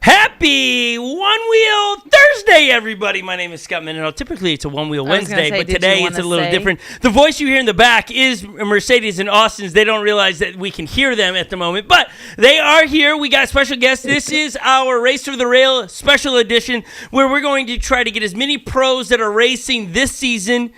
Happy One-Wheel Thursday, everybody. My name is Scott Mendenhall. Typically, it's a One-Wheel Wednesday, but today it's a little different. The voice you hear in the back is Mercedes and Austen's. They don't realize that we can hear them at the moment, but they are here. We got special guests. This is our Race Through the Rail special edition, where we're going to try to get as many pros that are racing this season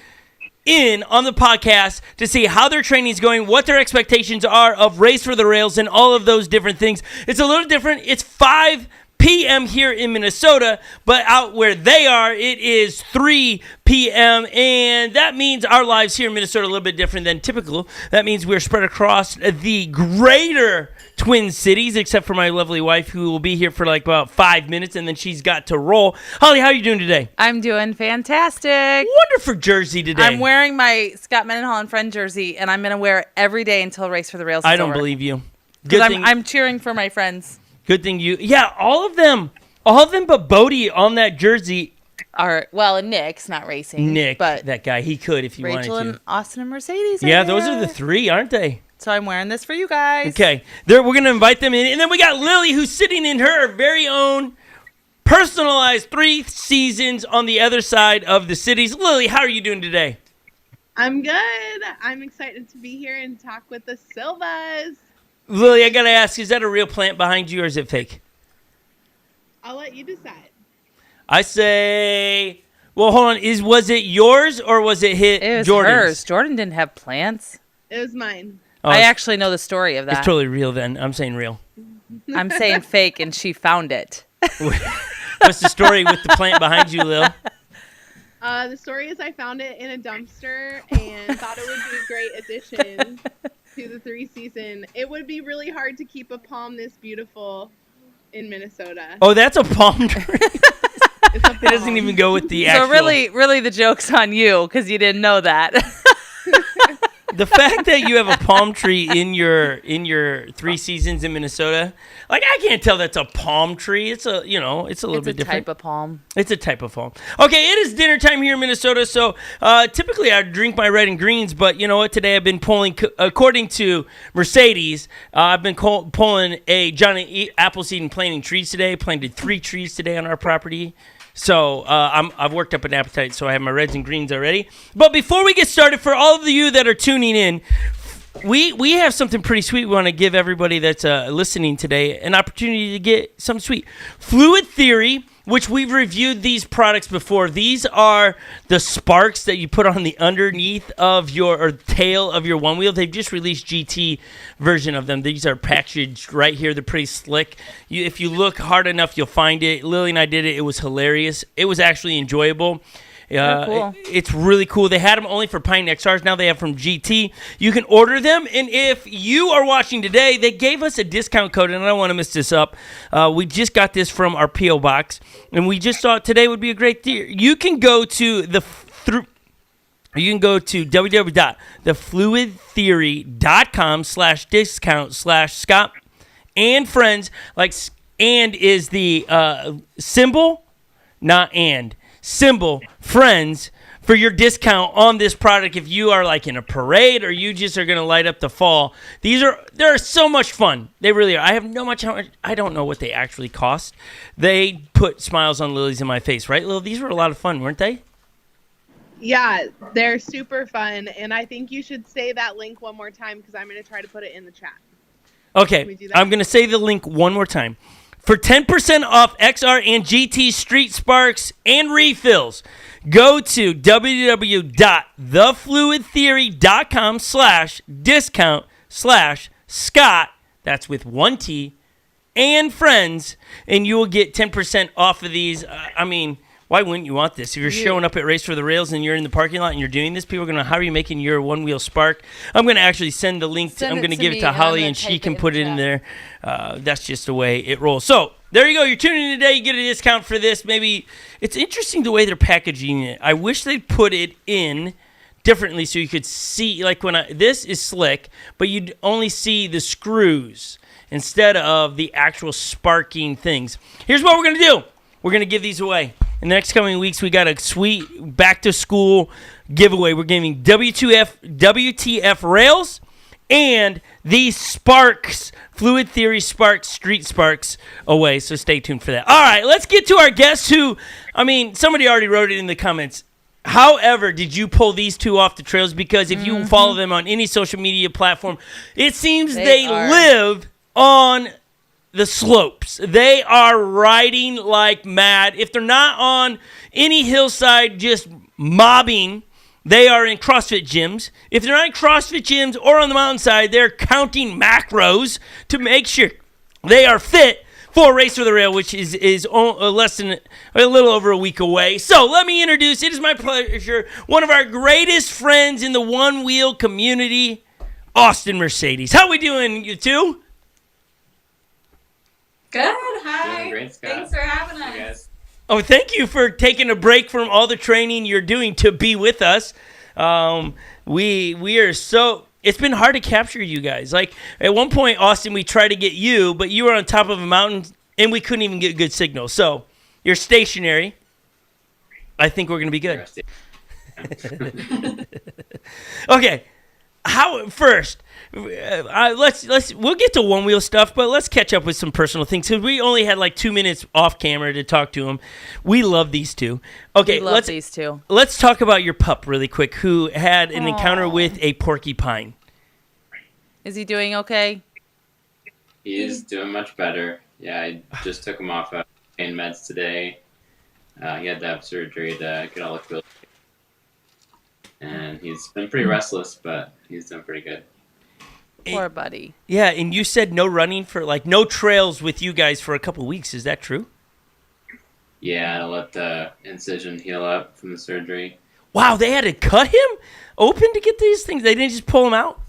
in on the podcast to see how their training is going, what their expectations are of Race for the Rails, and all of those different things. It's a little different. It's 5 p.m. here in Minnesota, but out where they are, it is 3 p.m., and that means our lives here in Minnesota are a little bit different than typical. That means we're spread across the greater Twin Cities, except for my lovely wife, who will be here for like about 5 minutes, and then she's got to roll. Holly, how are you doing today? I'm doing fantastic. Wonderful jersey today. I'm wearing my Scott Mendenhall and Friend jersey, and I'm going to wear it every day until Race for the Rails is I don't over. believe you. Because I'm cheering for my friends. Good thing you... Yeah, all of them but Bodie on that jersey. And Nick's not racing. Nick, but that guy, he could if he wanted to. Rachel and Austen and Mercedes. Yeah, those are the three, aren't they? So I'm wearing this for you guys. Okay. We're going to invite them in. And then we got Lily, who's sitting in her very own personalized 3 seasons on the other side of the cities. Lily, how are you doing today? I'm good. I'm excited to be here and talk with the Silvas. Lily, I got to ask, is that a real plant behind you or is it fake? I'll let you decide. I say, well, hold on. Was it yours or was it Jordan's? It was hers. Jordan didn't have plants. It was mine. Oh, I actually know the story of that. It's totally real then. I'm saying real. I'm saying fake, and she found it. What's the story with the plant behind you, Lil? The story is I found it in a dumpster and thought it would be a great addition to the 3 season. It would be really hard to keep a palm this beautiful in Minnesota. Oh, that's a palm tree. It's a palm. It doesn't even go with the actual... So really the joke's on you because you didn't know that. The fact that you have a palm tree in your 3 seasons in Minnesota, like I can't tell that's a palm tree. It's a little bit different. It's a type of palm. It's a type of palm. Okay, it is dinner time here in Minnesota. So typically I drink my red and greens, but you know what? Today I've been pulling, according to Mercedes, I've been pulling a Johnny Appleseed and planting trees today. Planted 3 trees today on our property. So I've worked up an appetite, so I have my reds and greens already. But before we get started, for all of you that are tuning in, we have something pretty sweet we want to give everybody that's listening today, an opportunity to get something sweet. Fluid Theory, which we've reviewed these products before. These are the sparks that you put on the underneath of your tail of your one wheel. They've just released GT version of them. These are packaged right here. They're pretty slick. If you look hard enough, you'll find it. Lily and I did it. It was hilarious. It was actually enjoyable. Cool. It's really cool. They had them only for Pint XRs. Now they have from GT. You can order them. And if you are watching today, they gave us a discount code, and I don't want to mess this up. We just got this from our P.O. box, and we just thought today would be a great deal. You can go to www.thefluidtheory.com/discount/Scott and friends. Like, and is the symbol, not and. Symbol friends for your discount on this product if you are like in a parade or you just are going to light up the fall. They're so much fun. They really are. I don't know what they actually cost. They put smiles on Lily's in my face, right, Lil? These were a lot of fun, weren't they? Yeah, they're super fun, and I think you should say that link one more time because I'm going to try to put it in the chat. Okay, I'm going to say the link one more time. For 10% off XR and GT Street Sparks and refills, go to www.thefluidtheory.com/discount/Scott, that's with 1 T, and friends, and you will get 10% off of these. Why wouldn't you want this? If you're showing up at Race for the Rails and you're in the parking lot and you're doing this, people are going to, how are you making your one-wheel spark? I'm going to actually send the link. I'm going to give it to Holly and she can put it in there. That's just the way it rolls. So there you go. You're tuning in today. You get a discount for this. Maybe it's interesting the way they're packaging it. I wish they'd put it in differently so you could see, like this is slick, but you'd only see the screws instead of the actual sparking things. Here's what we're going to do. We're going to give these away. In the next coming weeks, we got a sweet back-to-school giveaway. We're giving WTF rails and these Sparks, Fluid Theory Sparks, Street Sparks away. So stay tuned for that. All right, let's get to our guests who, somebody already wrote it in the comments. However, did you pull these two off the trails? Because if you follow them on any social media platform, it seems they live on the slopes. They are riding like mad. If they're not on any hillside just mobbing, they are in CrossFit gyms. If they're not in CrossFit gyms or on the mountainside, they're counting macros to make sure they are fit for Race for the Rail, which is less than a little over a week away. So let me introduce, it is my pleasure, one of our greatest friends in the Onewheel community, Austen Mercedes. How we doing, you two? Good. Hi. Doing great, Scott. Thanks for having us. Hey, guys. Oh, thank you for taking a break from all the training you're doing to be with us. We are so... It's been hard to capture you guys. Like, at one point, Austen, we tried to get you, but you were on top of a mountain, and we couldn't even get good signal. So, you're stationary. I think we're going to be good. Okay. First, we'll get to Onewheel stuff, but let's catch up with some personal things because we only had like 2 minutes off camera to talk to them. We love these two. Okay, we love these two. Let's talk about your pup really quick, who had an encounter with a porcupine. Is he doing okay? He is doing much better. Yeah, I just took him off pain meds today. He had to have surgery to get all the quills. And he's been pretty restless, but he's doing pretty good. Poor buddy. Yeah, and you said no running for, like, no trails with you guys for a couple weeks. Is that true? Yeah, I let the incision heal up from the surgery. Wow, they had to cut him open to get these things? They didn't just pull him out?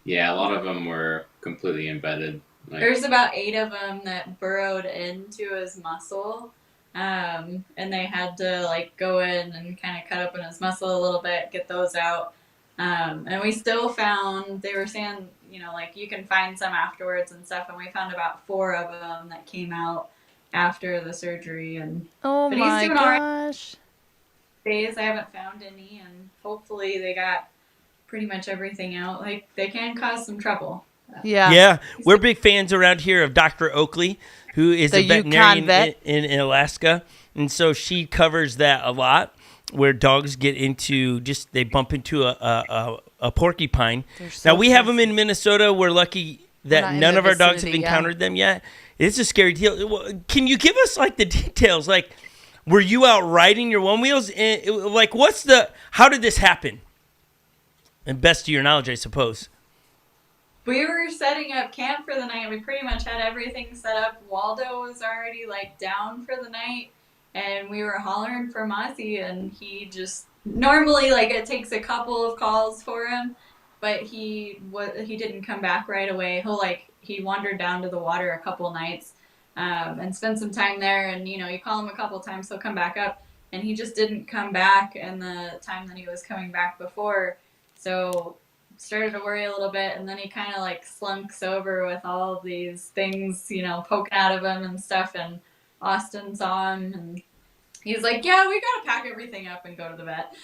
Yeah, a lot of them were completely embedded. There's about 8 of them that burrowed into his muscle. And they had to go in and kind of cut open his muscle a little bit, get those out. And we still found, they were saying, you can find some afterwards and stuff. And we found about 4 of them that came out after the surgery. Oh my gosh. Days I haven't found any, and hopefully they got pretty much everything out. They can cause some trouble. Yeah, we're big fans around here of Dr. Oakley, who is a veterinarian in Alaska. And so she covers that a lot, where dogs get into they bump into a porcupine. Now, we have them in Minnesota. We're lucky that none of our dogs have encountered them yet. It's a scary deal. Can you give us, the details? Were you out riding your Onewheels? And, how did this happen? And best to your knowledge, I suppose. We were setting up camp for the night. We pretty much had everything set up. Waldo was already down for the night, and we were hollering for Mozzie, and he just normally it takes a couple of calls for him, but he didn't come back right away. He wandered down to the water a couple nights and spent some time there, and you call him a couple times, he'll come back up, and he just didn't come back in the time that he was coming back before. So started to worry a little bit, and then he kind of slunks over with all these things, poking out of him and stuff, and Austen saw him, and he's like, yeah, we gotta pack everything up and go to the vet.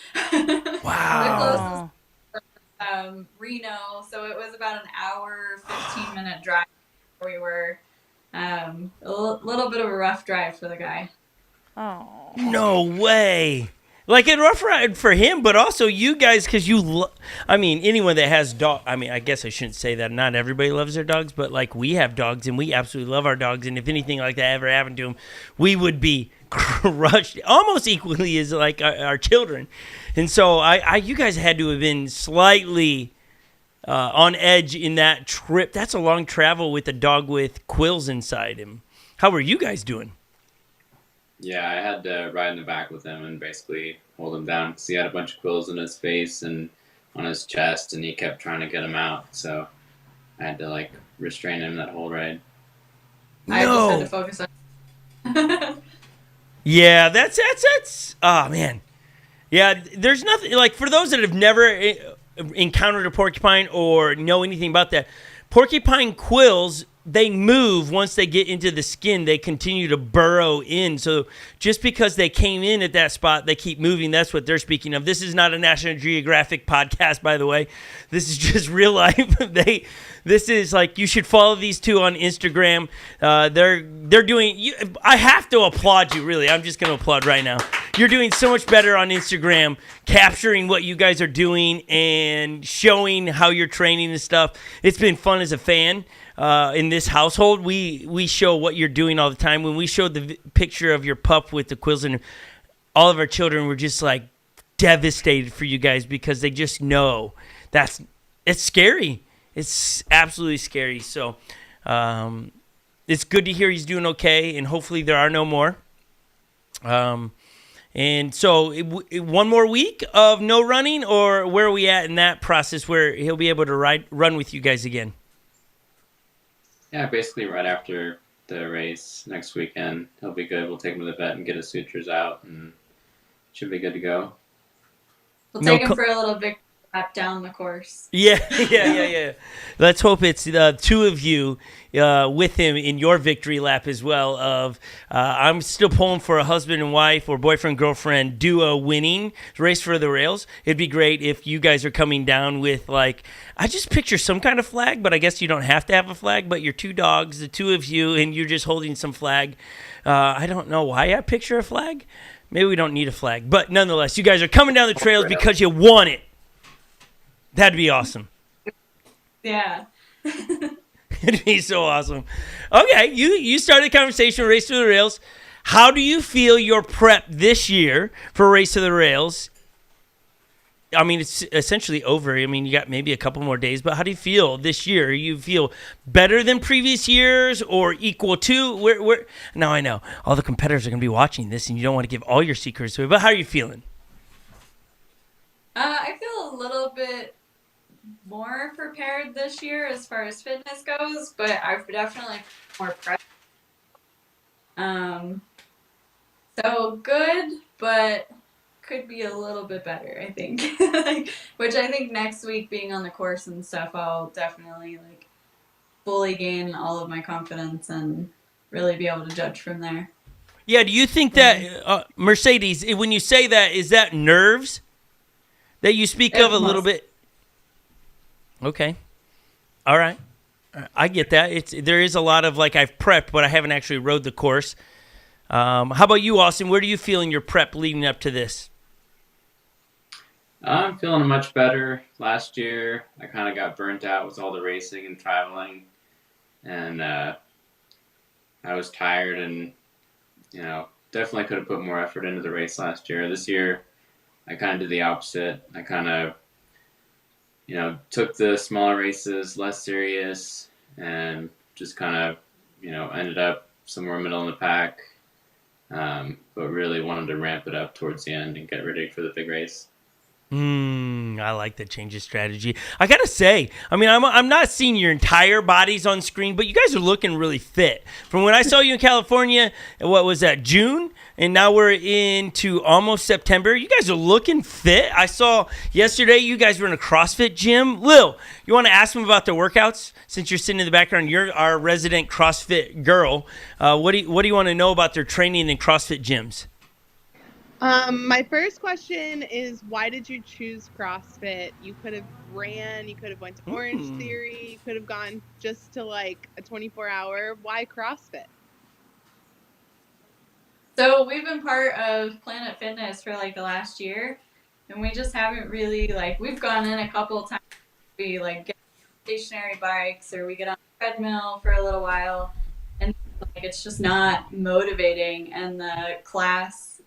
Wow. The closest Reno, so it was about an hour, 15-minute drive where we were. A little bit of a rough drive for the guy. Oh. No way. A rough ride for him, but also you guys, because anyone that has dog. I guess I shouldn't say that. Not everybody loves their dogs, but we have dogs, and we absolutely love our dogs. And if anything like that ever happened to them, we would be crushed almost equally as our children. And so you guys had to have been slightly on edge in that trip. That's a long travel with a dog with quills inside him. How were you guys doing? Yeah, I had to ride in the back with him and basically hold him down because he had a bunch of quills in his face and on his chest, and he kept trying to get him out. So I had to restrain him that whole ride. No. I just had to focus on. Yeah, that's. Oh man, Yeah, there's nothing like for those that have never encountered a porcupine or know anything about that. Porcupine quills, they move once they get into the skin. They continue to burrow in. So just because they came in at that spot, they keep moving. That's what they're speaking of. This is not a National Geographic podcast, by the way. This is just real life. This is like you should follow these two on Instagram. They're doing. I have to applaud you, really. I'm just going to applaud right now. You're doing so much better on Instagram, capturing what you guys are doing and showing how you're training and stuff. It's been fun as a fan. In this household, we show what you're doing all the time. When we showed the picture of your pup with the quills, and all of our children were just like devastated for you guys because they just know it's scary. It's absolutely scary. So it's good to hear he's doing okay, and hopefully there are no more. And so one more week of no running, or where are we at in that process where he'll be able to run with you guys again? Yeah, basically right after the race next weekend, he'll be good. We'll take him to the vet and get his sutures out, and should be good to go. We'll take him for a little victory lap down the course. Yeah. Let's hope it's the two of you with him in your victory lap as well. I'm still pulling for a husband and wife or boyfriend-girlfriend duo winning Race for the Rails. It'd be great if you guys are coming down with, like, I just picture some kind of flag, but I guess you don't have to have a flag, but your two dogs, the two of you, and you're just holding some flag. I don't know why I picture a flag. Maybe we don't need a flag. But nonetheless, you guys are coming down the trails because you want it. That'd be awesome. Yeah. It'd be so awesome. Okay, you started the conversation, Race to the Rails. How do you feel your prep this year for Race to the Rails? I mean, it's essentially over. I mean, you got maybe a couple more days, but how do you feel this year? You feel better than previous years or equal to? Where? Now I know all the competitors are going to be watching this, and you don't want to give all your secrets away, but how are you feeling? I feel a little bit more prepared this year as far as fitness goes, but I've definitely more prep. So good, but could be a little bit better, I think. Which I think next week, being on the course and stuff, I'll definitely fully gain all of my confidence and really be able to judge from there. Yeah, do you think that Mercedes, when you say that, is that nerves that you speak of a little bit? Okay. All right. I get that. There is a lot of I've prepped, but I haven't actually rode the course. How about you, Austen? Where do you feel in your prep leading up to this? I'm feeling much better. Last year, I kind of got burnt out with all the racing and traveling, and I was tired, and definitely could have put more effort into the race last year. This year, I kind of did the opposite. I kind of took the smaller races less serious and just kind of, ended up somewhere middle in the pack, but really wanted to ramp it up towards the end and get ready for the big race. I like the change of strategy. I gotta say, I mean, I'm not seeing your entire bodies on screen, but you guys are looking really fit. From when I saw you in California, what was that, June? And now we're into almost September. You guys are looking fit. I saw yesterday you guys were in a CrossFit gym. Lil, you want to ask them about their workouts? Since you're sitting in the background, you're our resident CrossFit girl. What do you want to know about their training in CrossFit gyms? My first question is, why did you choose CrossFit? You could have ran, you could have went to Orange Theory, you could have gone just to a 24-hour. Why CrossFit? So we've been part of Planet Fitness for the last year, and we just haven't really we've gone in a couple of times. We get stationary bikes, or we get on the treadmill for a little while, and it's just not motivating. And the class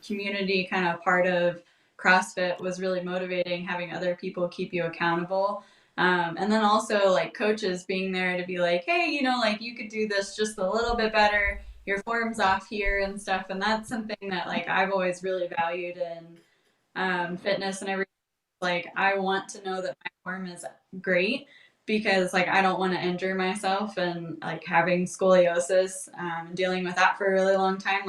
community kind of part of CrossFit was really motivating, having other people keep you accountable. And then also coaches being there to be hey, you could do this just a little bit better. Your form's off here and stuff. And that's something that I've always really valued in fitness and everything. I want to know that my form is great, because I don't want to injure myself, and having scoliosis, dealing with that for a really long time.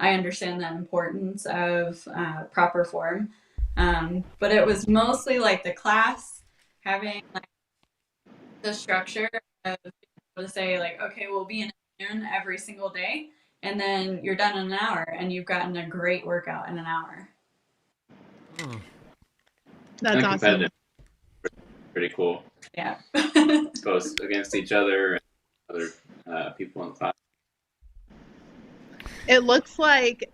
I understand the importance of proper form. But it was mostly like the class having like the structure of being able to say like, okay, we'll be in noon every single day, and then you're done in an hour, and you've gotten a great workout in an hour. That's awesome. Pretty cool. Yeah. Both against each other and other people in the class. It looks like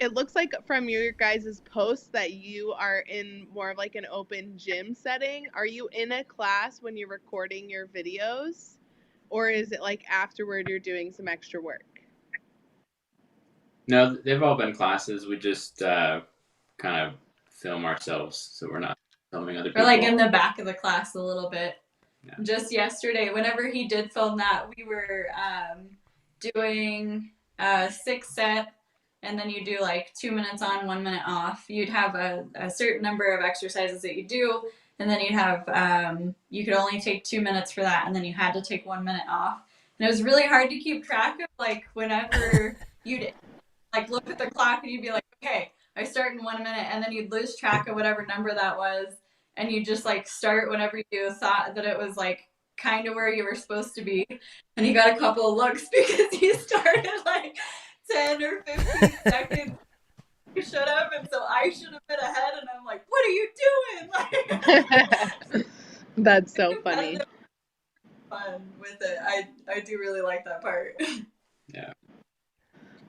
from your guys' posts that you are in more of like an open gym setting. Are you in a class when you're recording your videos, or is it like afterward you're doing some extra work? No, they've all been classes. We just kind of film ourselves, so we're not filming other people. We're like in the back of the class a little bit. Yeah. Just yesterday, whenever he did film that, we were doing a 6-set, and then you do like 2 minutes on, 1 minute off. You'd have a certain number of exercises that you do, and then you'd have you could only take 2 minutes for that, and then you had to take 1 minute off. And it was really hard to keep track of, like, whenever you'd like look at the clock and you'd be like, okay, I start in 1 minute, and then you'd lose track of whatever number that was, and you just like start whenever you thought that it was like kind of where you were supposed to be. And he got a couple of looks because he started like 10 or 15 seconds. You shut up, and so I should have been ahead, and I'm like, what are you doing? Like, that's so funny. Fun with it. I do really like that part. Yeah.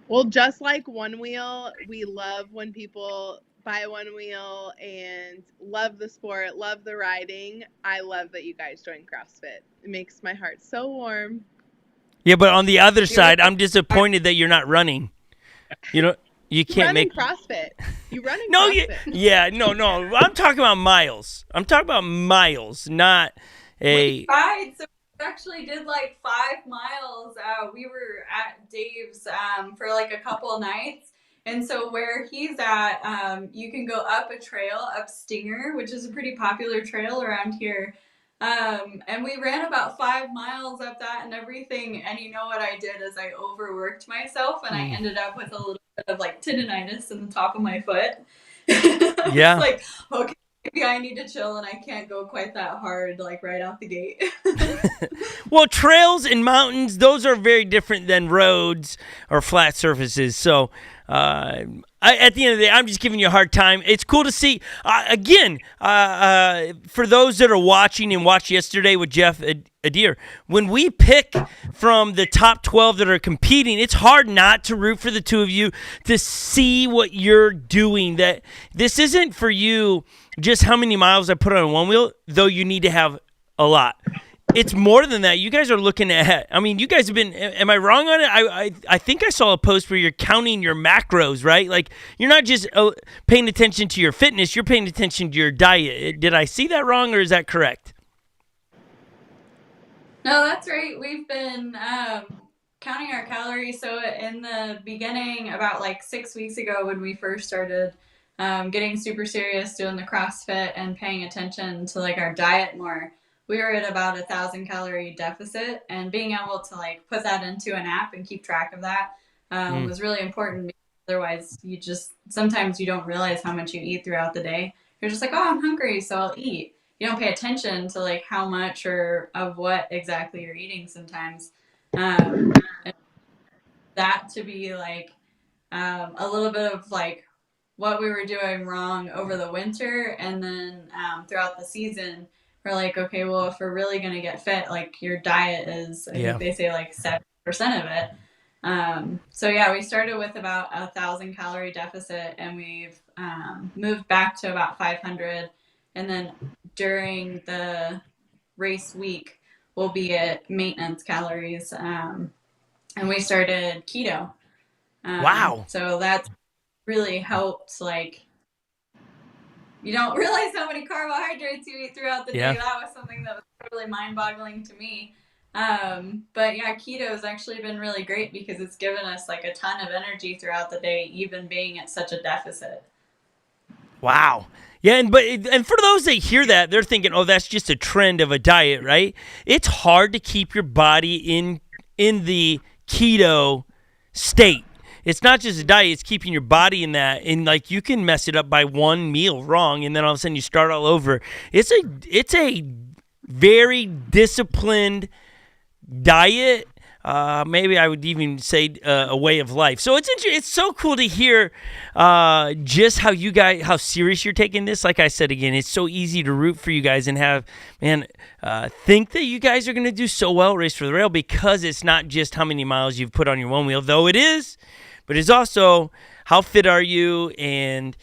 Well, just like Onewheel, we love when people buy Onewheel and love the sport, love the riding. I love that you guys joined CrossFit. It makes my heart so warm. Yeah, but on the other side, I'm disappointed that you're not running. You know, you can't make CrossFit. You running no, CrossFit. No. I'm talking about miles. I'm talking about miles, not a. We tried, so we actually did like 5 miles. We were at Dave's for like a couple nights. And so where he's at, you can go up a trail, up Stinger, which is a pretty popular trail around here. And we ran about 5 miles up that and everything. And you know what I did is I overworked myself, and I ended up with a little bit of like tendonitis in the top of my foot. Yeah. It's like, okay, maybe I need to chill, and I can't go quite that hard, like right out the gate. Well, trails and mountains, those are very different than roads or flat surfaces. So, at the end of the day, I'm just giving you a hard time. It's cool to see. For those that are watching and watched yesterday with Jeff Adair, when we pick from the top 12 that are competing, it's hard not to root for the two of you to see what you're doing. That this isn't for you just how many miles I put on one wheel, though you need to have a lot. It's more than that. You guys are looking at, I mean, you guys have been, am I wrong on it? I think I saw a post where you're counting your macros, right? Like, you're not just paying attention to your fitness, you're paying attention to your diet. Did I see that wrong, or is that correct? No, that's right. We've been counting our calories. So in the beginning, about like 6 weeks ago when we first started getting super serious doing the CrossFit and paying attention to like our diet more, we were at about 1,000 calorie deficit, and being able to like put that into an app and keep track of that was really important, because otherwise sometimes you don't realize how much you eat throughout the day. You're just like, oh, I'm hungry, so I'll eat. You don't pay attention to like how much or of what exactly you're eating sometimes. And that to be like a little bit of like what we were doing wrong over the winter, and then throughout the season, we're like, okay, well, if we're really going to get fit, like your diet is, I think they say like 7% of it. So yeah, we started with about 1,000 calorie deficit, and we've moved back to about 500. And then during the race week, we'll be at maintenance calories. And we started keto. Wow. So that's really helped, like, you don't realize how many carbohydrates you eat throughout the day. That was something that was totally mind-boggling to me. But yeah, keto has actually been really great because it's given us like a ton of energy throughout the day, even being at such a deficit. Wow. Yeah, and for those that hear that, they're thinking, oh, that's just a trend of a diet, right? It's hard to keep your body in the keto state. it's not just a diet, it's keeping your body in that. And like you can mess it up by one meal wrong, and then all of a sudden you start all over. It's a very disciplined diet. Maybe I would even say a way of life. So it's so cool to hear just how serious you're taking this. Like I said again, it's so easy to root for you guys and think that you guys are going to do so well Race for the Rail, because it's not just how many miles you've put on your one wheel, though it is, but it's also how fit are you and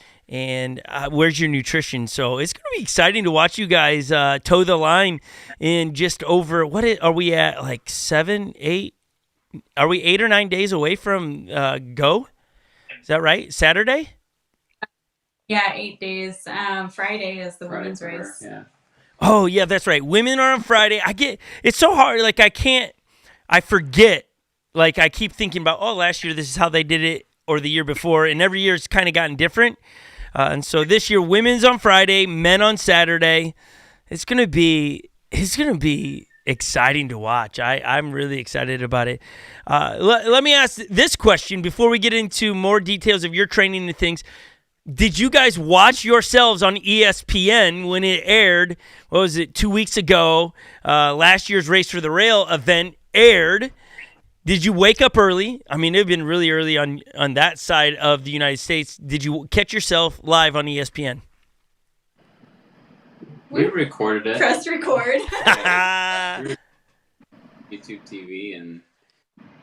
where's your nutrition. So it's going to be exciting to watch you guys toe the line in just over, are we at, like 7, 8? Are we 8 or 9 days away from go? Is that right? Saturday? Yeah, 8 days. Friday is the women's race. Yeah. Oh, yeah, that's right. Women are on Friday. It's so hard. Like, I forget. Like, I keep thinking about, last year this is how they did it, or the year before, and every year it's kind of gotten different. And so this year, women's on Friday, men on Saturday. It's gonna be exciting to watch. I'm really excited about it. Let me ask this question before we get into more details of your training and things. Did you guys watch yourselves on ESPN when it aired? What was it, 2 weeks ago? Last year's Race for the Rail event aired. Did you wake up early? I mean, it had been really early on that side of the United States. Did you catch yourself live on ESPN? We recorded it. Press record. YouTube TV and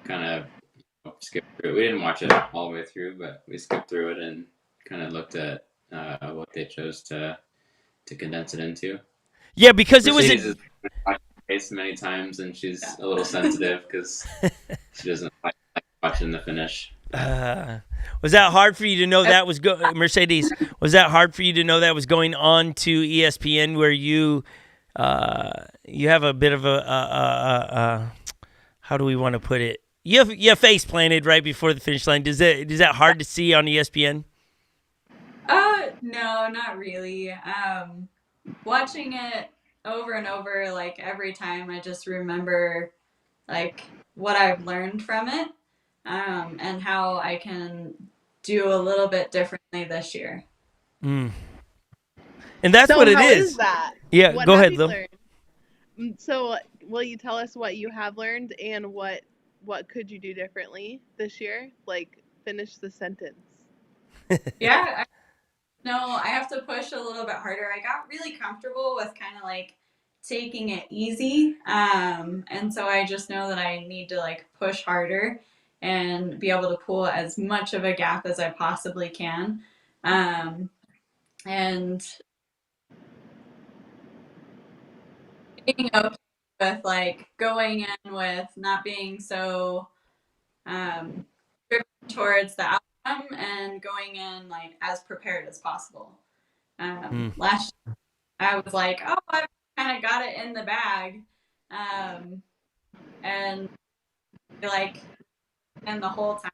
kind of skipped through it. We didn't watch it all the way through, but we skipped through it and kind of looked at what they chose to condense it into. Yeah, because Mercedes has watched the race many times, and she's a little sensitive because she doesn't like watching the finish. Was that hard for you to know that was Mercedes? Was that hard for you to know that was going on to ESPN, where you have a bit of a how do we want to put it? You have face planted right before the finish line. Is that hard to see on ESPN? No, not really. Watching it over and over, like every time, I just remember like what I've learned from it, and how I can do a little bit differently this year. And that's what it is. So how is that? Yeah, what go have ahead, you Lil. learned? So will you tell us what you have learned and what could you do differently this year? Like, finish the sentence. Yeah. I have to push a little bit harder. I got really comfortable with kind of like taking it easy. And so I just know that I need to like push harder and be able to pull as much of a gap as I possibly can. And being okay with like going in with not being so driven towards the outcome and going in like as prepared as possible. Last year I was like, I kind of got it in the bag, and like, and the whole time,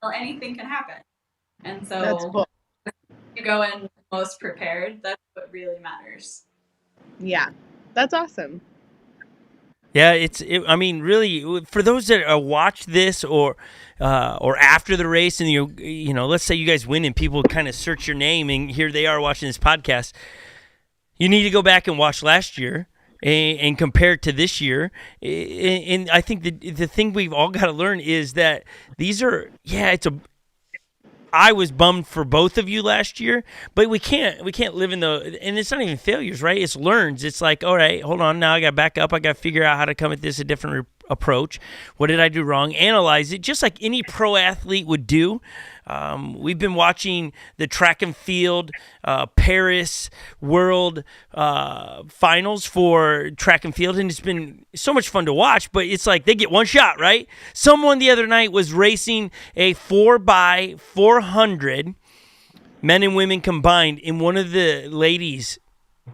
well, anything can happen, and so That's cool. you go in most prepared. That's what really matters. Yeah, that's awesome. Yeah, I mean, really, for those that watch this or after the race, and you know, let's say you guys win and people kind of search your name, and here they are watching this podcast. You need to go back and watch last year and compare it to this year. And I think the thing we've all got to learn is that these are, I was bummed for both of you last year, but we can't live in and it's not even failures, right? It's learns. It's like, all right, hold on, now I got to back up. I got to figure out how to come at this a different approach. What did I do wrong? Analyze it, just like any pro athlete would do. We've been watching the track and field Paris World finals for track and field, and it's been so much fun to watch, but it's like they get one shot, right? Someone the other night was racing a 4x400, men and women combined, and one of the ladies,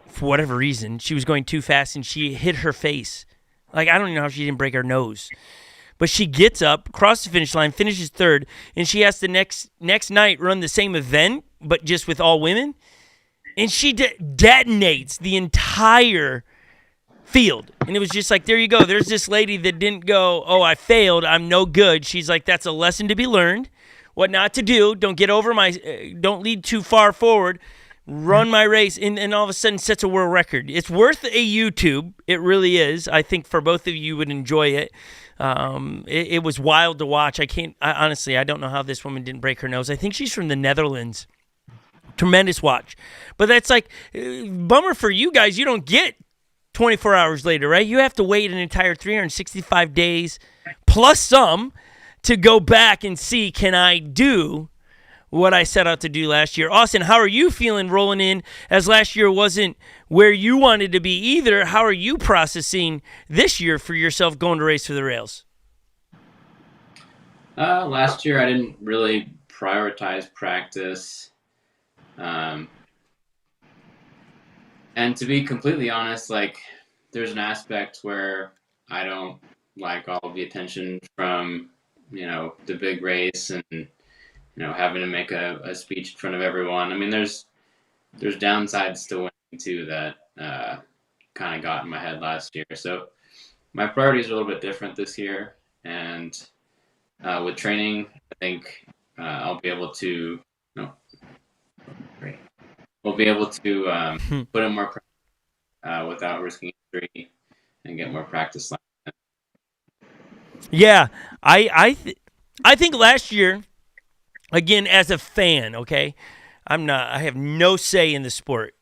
for whatever reason, she was going too fast and she hit her face. Like, I don't even know how she didn't break her nose. But she gets up, crosses the finish line, finishes third, and she has to next night run the same event, but just with all women. And she detonates the entire field. And it was just like, there you go. There's this lady that didn't go, I failed. I'm no good. She's like, that's a lesson to be learned. what not to do. Don't get over don't lead too far forward. Run my race, and all of a sudden sets a world record. It's worth a YouTube. It really is. I think for both of you would enjoy it. It was wild to watch. Honestly, I don't know how this woman didn't break her nose. I think she's from the Netherlands. Tremendous watch. But that's like, bummer for you guys. You don't get 24 hours later, right? You have to wait an entire 365 days plus some to go back and see, can I do what I set out to do last year? Austen, how are you feeling rolling in, as last year wasn't where you wanted to be either? How are you processing this year for yourself going to Race for the Rails? Last year I didn't really prioritize practice. And to be completely honest, like, there's an aspect where I don't like all of the attention from, the big race and, having to make a speech in front of everyone. I mean, there's downsides to winning too that kind of got in my head last year. So my priorities are a little bit different this year. And with training, I think I'll be able to, we'll be able to put in more practice without risking injury and get more practice. Yeah, I think last year, again, as a fan, okay, I have no say in the sport.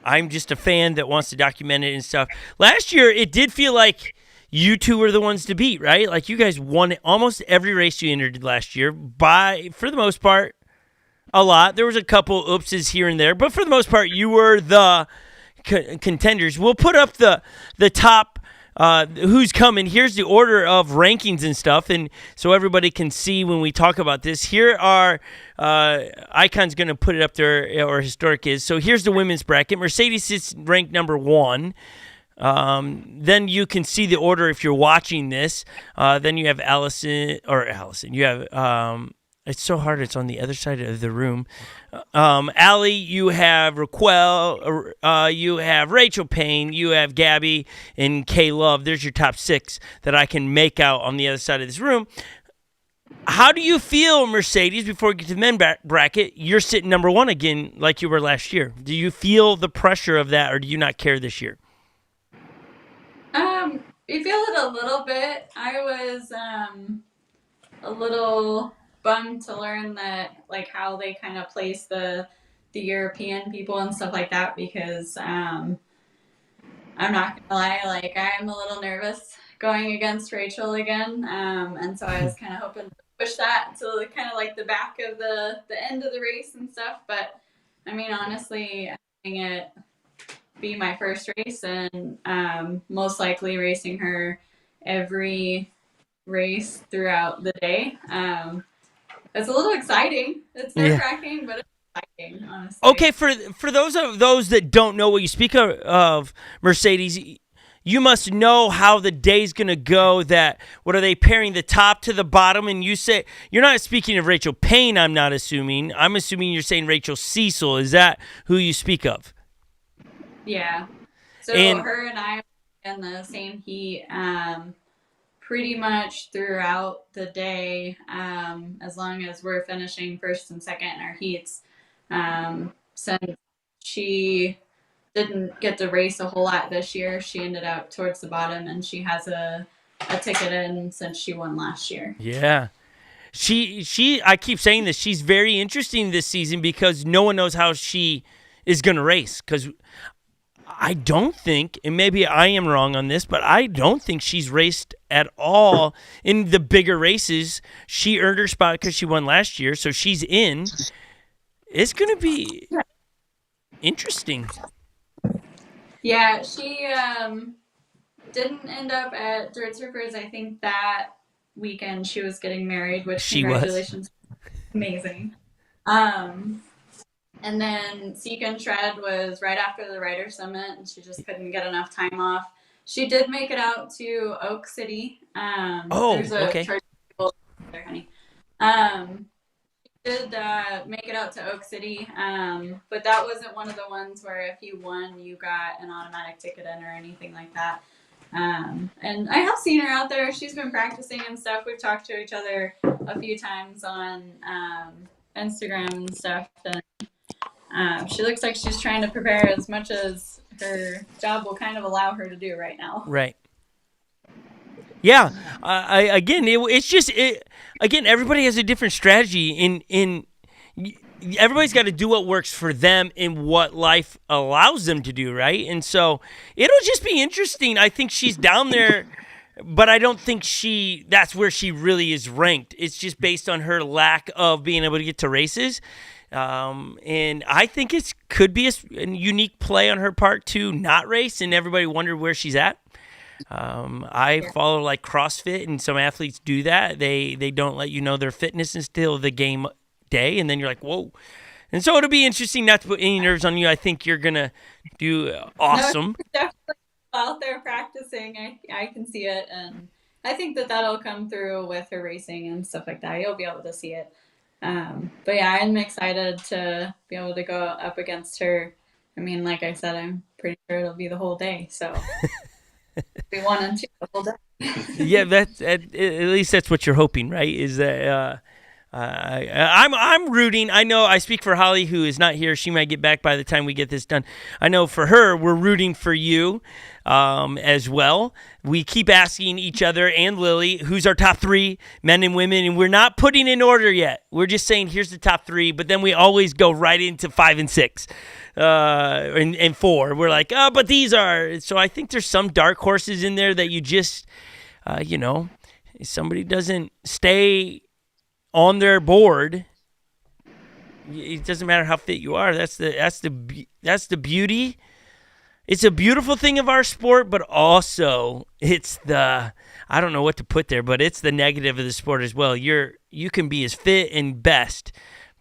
I'm just a fan that wants to document it and stuff. Last year, it did feel like you two were the ones to beat, right? Like, you guys won almost every race you entered last year for the most part, a lot. There was a couple oopses here and there, but for the most part, you were the contenders. We'll put up the top who's coming. Here's the order of rankings and stuff, and so everybody can see when we talk about this. Here are Icon's going to put it up there, or Historic is. So here's the women's bracket. Mercedes is ranked number 1. Then you can see the order if you're watching this. Then you have Allison. You have it's so hard. It's on the other side of the room. Allie, you have Raquel, you have Rachel Payne, you have Gabby, and Kay Love. There's your top 6 that I can make out on the other side of this room. How do you feel, Mercedes, before we get to the men bracket? You're sitting number 1 again like you were last year. Do you feel the pressure of that, or do you not care this year? We feel it a little bit. I was a little bummed to learn that, like, how they kind of place the European people and stuff like that, because I'm not gonna lie, like, I'm a little nervous going against Rachel again, and so I was kind of hoping to push that to kind of like the back of the end of the race and stuff. But I mean, honestly, having it be my first race and most likely racing her every race throughout the day, it's a little exciting. It's nerve-wracking, but it's exciting, honestly. Okay, for those that don't know what you speak of, Mercedes, you must know how the day's going to go. What are they pairing the top to the bottom? And you say, you're not speaking of Rachel Payne, I'm not assuming. I'm assuming you're saying Rachel Cecil. Is that who you speak of? Yeah. So her and I are in the same heat pretty much throughout the day, as long as we're finishing first and second in our heats. Since she didn't get to race a whole lot this year, she ended up towards the bottom, and she has a ticket in since she won last year. Yeah. I keep saying this, she's very interesting this season because no one knows how she is going to race, because I don't think, and maybe I am wrong on this, but I don't think she's raced at all in the bigger races. She earned her spot because she won last year, so she's in. It's going to be interesting. Yeah, she didn't end up at Dirt Surfers. I think that weekend she was getting married, which congratulations. Amazing. And then Seek and Shred was right after the Rider Summit, and she just couldn't get enough time off. She did make it out to Oak City. There's a okay. church there, honey. She did make it out to Oak City, but that wasn't one of the ones where if you won, you got an automatic ticket in or anything like that. And I have seen her out there. She's been practicing and stuff. We've talked to each other a few times on Instagram and stuff, and she looks like she's trying to prepare as much as her job will kind of allow her to do right now. Right. Yeah. It's just everybody has a different strategy in everybody's got to do what works for them and what life allows them to do, right? And so it'll just be interesting. I think she's down there, but I don't think that's where she really is ranked. It's just based on her lack of being able to get to races. And I think it could be a unique play on her part to not race, and everybody wondered where she's at. I follow like CrossFit, and some athletes do that. They don't let you know their fitness until the game day, and then you're like, whoa. And so it'll be interesting, not to put any nerves on you. I think you're gonna do awesome. No, definitely out there practicing. I can see it, and I think that'll come through with her racing and stuff like that. You'll be able to see it. But yeah, I'm excited to be able to go up against her. I mean, like I said, I'm pretty sure it'll be the whole day. So be 1 and 2 the whole day. Yeah, that's at least that's what you're hoping, right? Is that I'm rooting. I know I speak for Holly, who is not here. She might get back by the time we get this done. I know for her, we're rooting for you as well. We keep asking each other and Lily, who's our top 3 men and women, and we're not putting in order yet. We're just saying here's the top 3, but then we always go right into 5 and 6 and 4. We're like, oh, but these are. So I think there's some dark horses in there that you just, if somebody doesn't stay on their board, it doesn't matter how fit you are. That's the beauty. It's a beautiful thing of our sport, but also it's I don't know what to put there, but it's the negative of the sport as well. You can be as fit and best,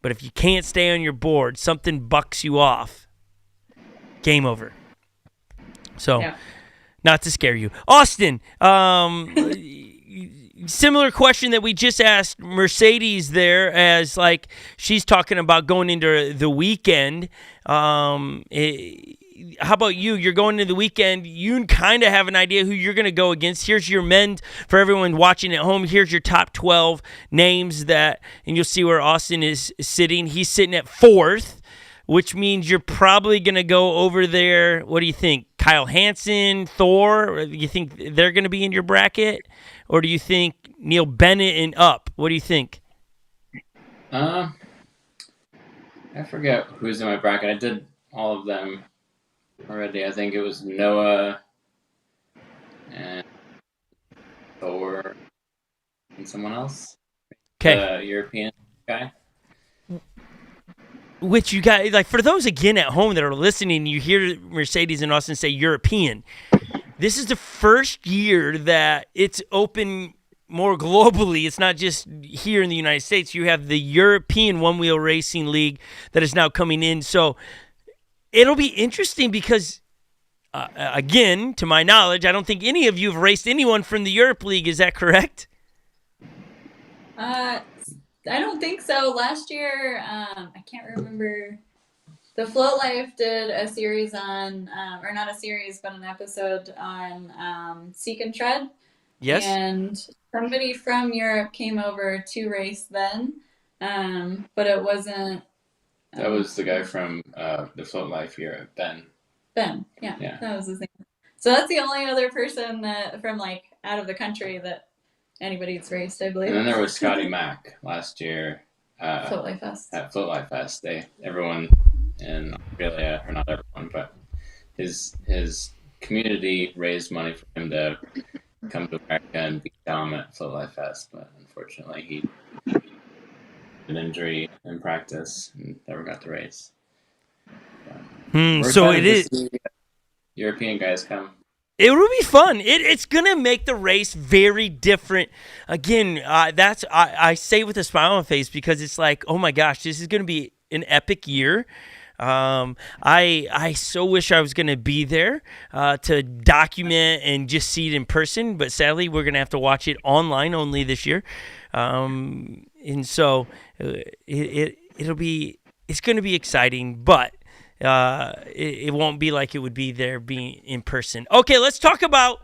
but if you can't stay on your board, something bucks you off. Game over. So, yeah. Not to scare you, Austen. Similar question that we just asked Mercedes there, as like she's talking about going into the weekend. How about you? You're going into the weekend. You kind of have an idea who you're going to go against. Here's your men for everyone watching at home. Here's your top 12 names and you'll see where Austen is sitting. He's sitting at 4th, which means you're probably going to go over there. What do you think? Kyle Hansen, Thor? Do you think they're going to be in your bracket? Or do you think Neil Bennett and up? What do you think? I forget who's in my bracket. I did all of them already. I think it was Noah and Thor and someone else. Okay. The European guy. Which you got, like, for those again at home that are listening, you hear Mercedes and Austen say European. This is the first year that it's open more globally. It's not just here in the United States. You have the European One-Wheel Racing League that is now coming in. So it'll be interesting because, again, to my knowledge, I don't think any of you have raced anyone from the Europe League. Is that correct? I don't think so. Last year, I can't remember. The Float Life did a series on, or not a series, but an episode on Seek and Tread. Yes. And somebody from Europe came over to race then, but it wasn't. That was the guy from the Float Life Europe, Ben. Ben, yeah, that was his name. So that's the only other person that from like out of the country that anybody's raced, I believe. And then there was Scotty Mack last year Float Life Fest. At Float Life Fest. Everyone in Australia, or not everyone, but his community raised money for him to come to America and beat Dom at Float Life Fest, but unfortunately he had an injury in practice and never got to race. So it is. European guys come. It will be fun. It's gonna make the race very different. Again, I say with a smile on my face because it's like, oh my gosh, this is gonna be an epic year. I so wish I was gonna be there to document and just see it in person, but sadly we're gonna have to watch it online only this year. And so it's gonna be exciting, but it won't be like it would be there being in person. Okay, let's talk about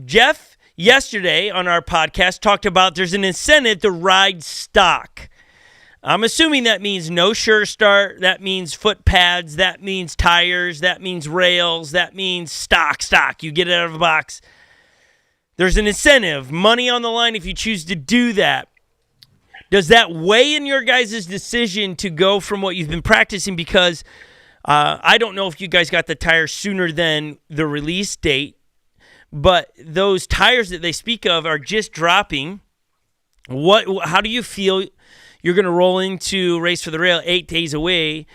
Jeff. yesterday on our podcast talked about there's an incentive to ride stock. I'm assuming that means no sure start, that means foot pads, that means tires, that means rails, that means stock. You get it out of the box. There's an incentive, money on the line if you choose to do that. Does that weigh in your guys' decision to go from what you've been practicing? Because I don't know if you guys got the tires sooner than the release date, but those tires that they speak of are just dropping. How do you feel you're going to roll into Race for the Rail 8 days away?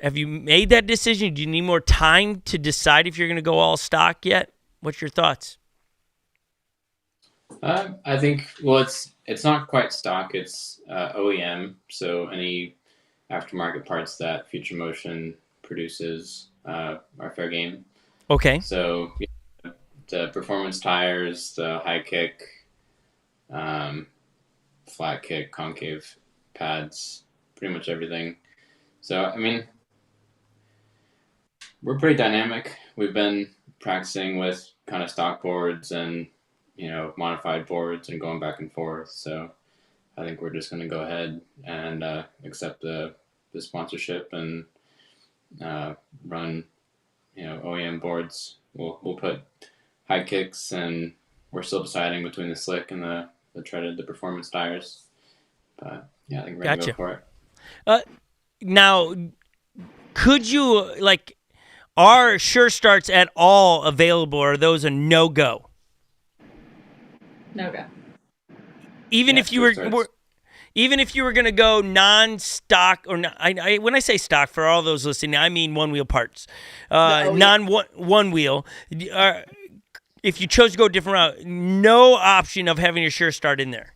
Have you made that decision? Do you need more time to decide if you're going to go all stock yet? What's your thoughts? I think, it's not quite stock. It's OEM, so any aftermarket parts that Future Motion produces are fair game. Okay. So the performance tires, the high kick, flat kick, concave pads, pretty much everything. So, I mean, we're pretty dynamic. We've been practicing with kind of stock boards and, modified boards and going back and forth. So I think we're just going to go ahead and accept the sponsorship and run, OEM boards. We'll put high kicks, and we're still deciding between the slick and the treaded, the performance tires. But yeah, I think we're going to go for it. Now, could you, are sure starts at all available, or are those a no-go? No-go. Even if you were going to go non-stock, or when I say stock, for all those listening, I mean one-wheel parts, non-one-wheel. If you chose to go a different route, no option of having your sure start in there.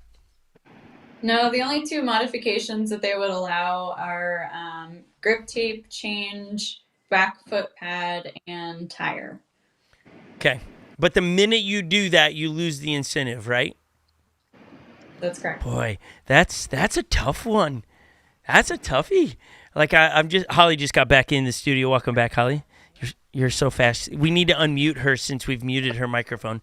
No, the only two modifications that they would allow are grip tape change, back foot pad, and tire. Okay. But the minute you do that, you lose the incentive, right? That's correct. Boy, that's a tough one. That's a toughie. Holly just got back in the studio. Welcome back, Holly. You're so fast. We need to unmute her since we've muted her microphone.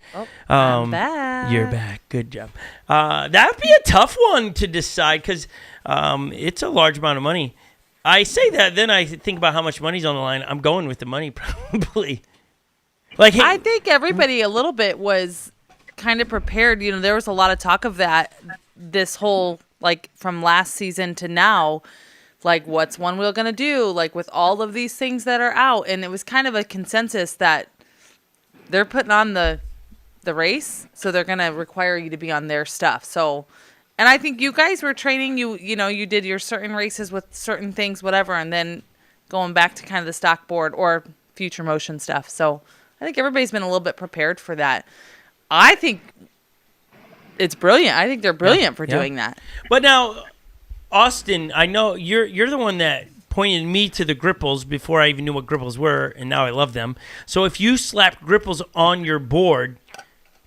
I'm back. You're back. Good job. That'd be a tough one to decide because it's a large amount of money. I say that, then I think about how much money's on the line. I'm going with the money probably. I think everybody a little bit was kind of prepared. There was a lot of talk of that this whole, from last season to now. What's Onewheel going to do? With all of these things that are out. And it was kind of a consensus that they're putting on the race, so they're going to require you to be on their stuff. So, and I think you guys were training, you did your certain races with certain things, whatever, and then going back to kind of the stock board or Future Motion stuff. So I think everybody's been a little bit prepared for that. I think it's brilliant. I think they're brilliant for doing that. But now, Austen, I know you're the one that pointed me to the gripples before I even knew what gripples were, and now I love them. So if you slap gripples on your board,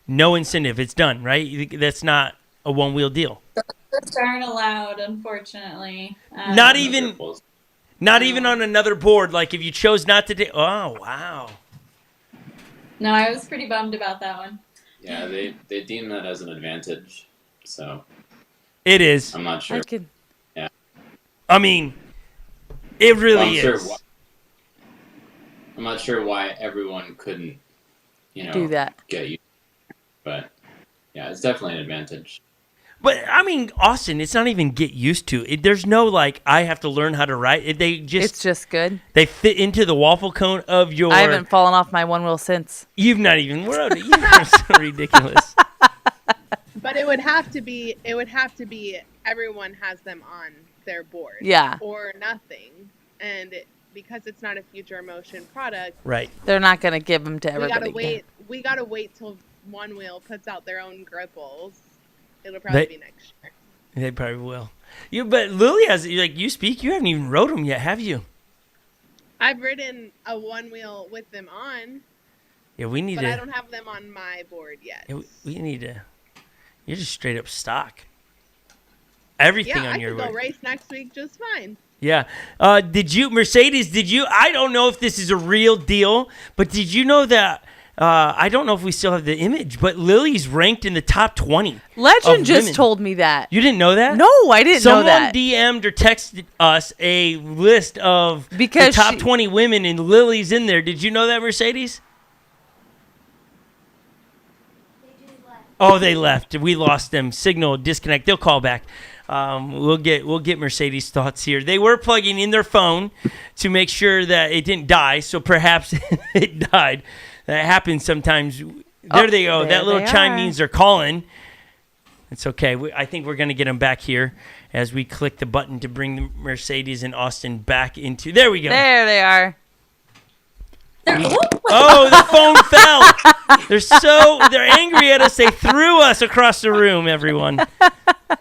no incentive. It's done, right? That's not a one-wheel deal. Those aren't allowed, unfortunately. Not even on another board. If you chose not to do. Oh, wow. No, I was pretty bummed about that one. Yeah, they deem that as an advantage, so. It is. I'm not sure. Yeah. I mean, it really is. I'm not sure why everyone couldn't, do that. Get you. But, yeah, it's definitely an advantage. But, I mean, Austen, it's not even get used to. There's no, I have to learn how to ride. It's just good. They fit into the waffle cone of your... I haven't fallen off my one wheel since. You've not even... You're so ridiculous. But it would have to be everyone has them on their board. Yeah. Or nothing. And because it's not a Future Motion product. Right. They're not going to give them to everybody. We got to wait till Onewheel puts out their own gripples. It'll probably be next year. They probably will. But Lily has, you speak, you haven't even rode them yet, have you? I've ridden a Onewheel with them on. Yeah, we need but to. I don't have them on my board yet. Yeah, we need to. You're just straight up stock. Everything on your board. Yeah, I can go race next week just fine. Yeah. Mercedes, I don't know if this is a real deal, but did you know that I don't know if we still have the image, but Lily's ranked in the top 20. Legend just told me that. You didn't know that? No, I didn't know that. Someone DM'd or texted us a list of the top 20 women, and Lily's in there. Did you know that, Mercedes? Oh, they left. We lost them. Signal disconnect. They'll call back. We'll get Mercedes' thoughts here. They were plugging in their phone to make sure that it didn't die, so perhaps it died. That happens sometimes. There they go. That little chime means they're calling. It's okay. I think we're going to get them back here as we click the button to bring Mercedes and Austen back into. There we go. There they are. Oh, the phone fell. They're angry at us. They threw us across the room, everyone.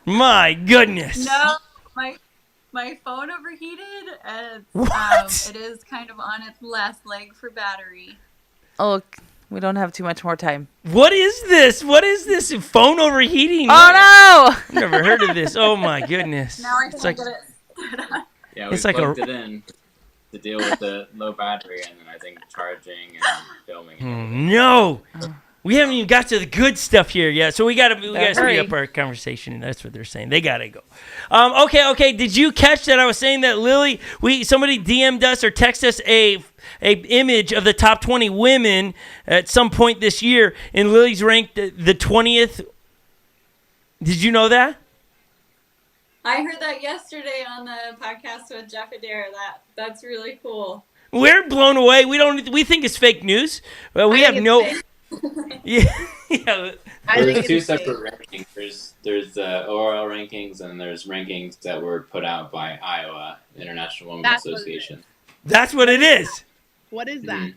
My goodness. No, my phone overheated, and it is kind of on its last leg for battery. Oh, we don't have too much more time. What is this? What is this? Phone overheating? Oh, no. Never heard of this. Oh, my goodness. Now I can't get it. Yeah, we plugged it in to deal with the low battery, and then I think charging and filming. No. We haven't even got to the good stuff here yet, so we gotta speed up our conversation, and that's what they're saying. They gotta go. Okay. Did you catch that? I was saying that Lily, somebody DM'd us or texted us a image of the top 20 women at some point this year, and Lily's ranked the 20th. Did you know that? I heard that yesterday on the podcast with Jeff Adair. That's really cool. We're blown away. We think it's fake news. Well, we have no. Yeah. There's two separate rankings. There's ORL rankings, and there's rankings that were put out by Iowa International Women's Association. That's what it is. What is that?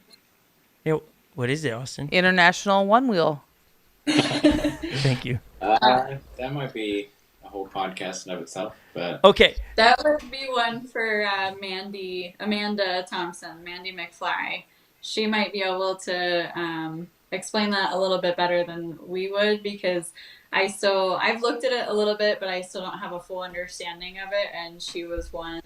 What is it, Austen? International Onewheel. Thank you. That might be a whole podcast in of itself, but okay. That would be one for Amanda Thompson, Mandy McFly. She might be able to explain that a little bit better than we would, because I've looked at it a little bit, but I still don't have a full understanding of it, and she was one,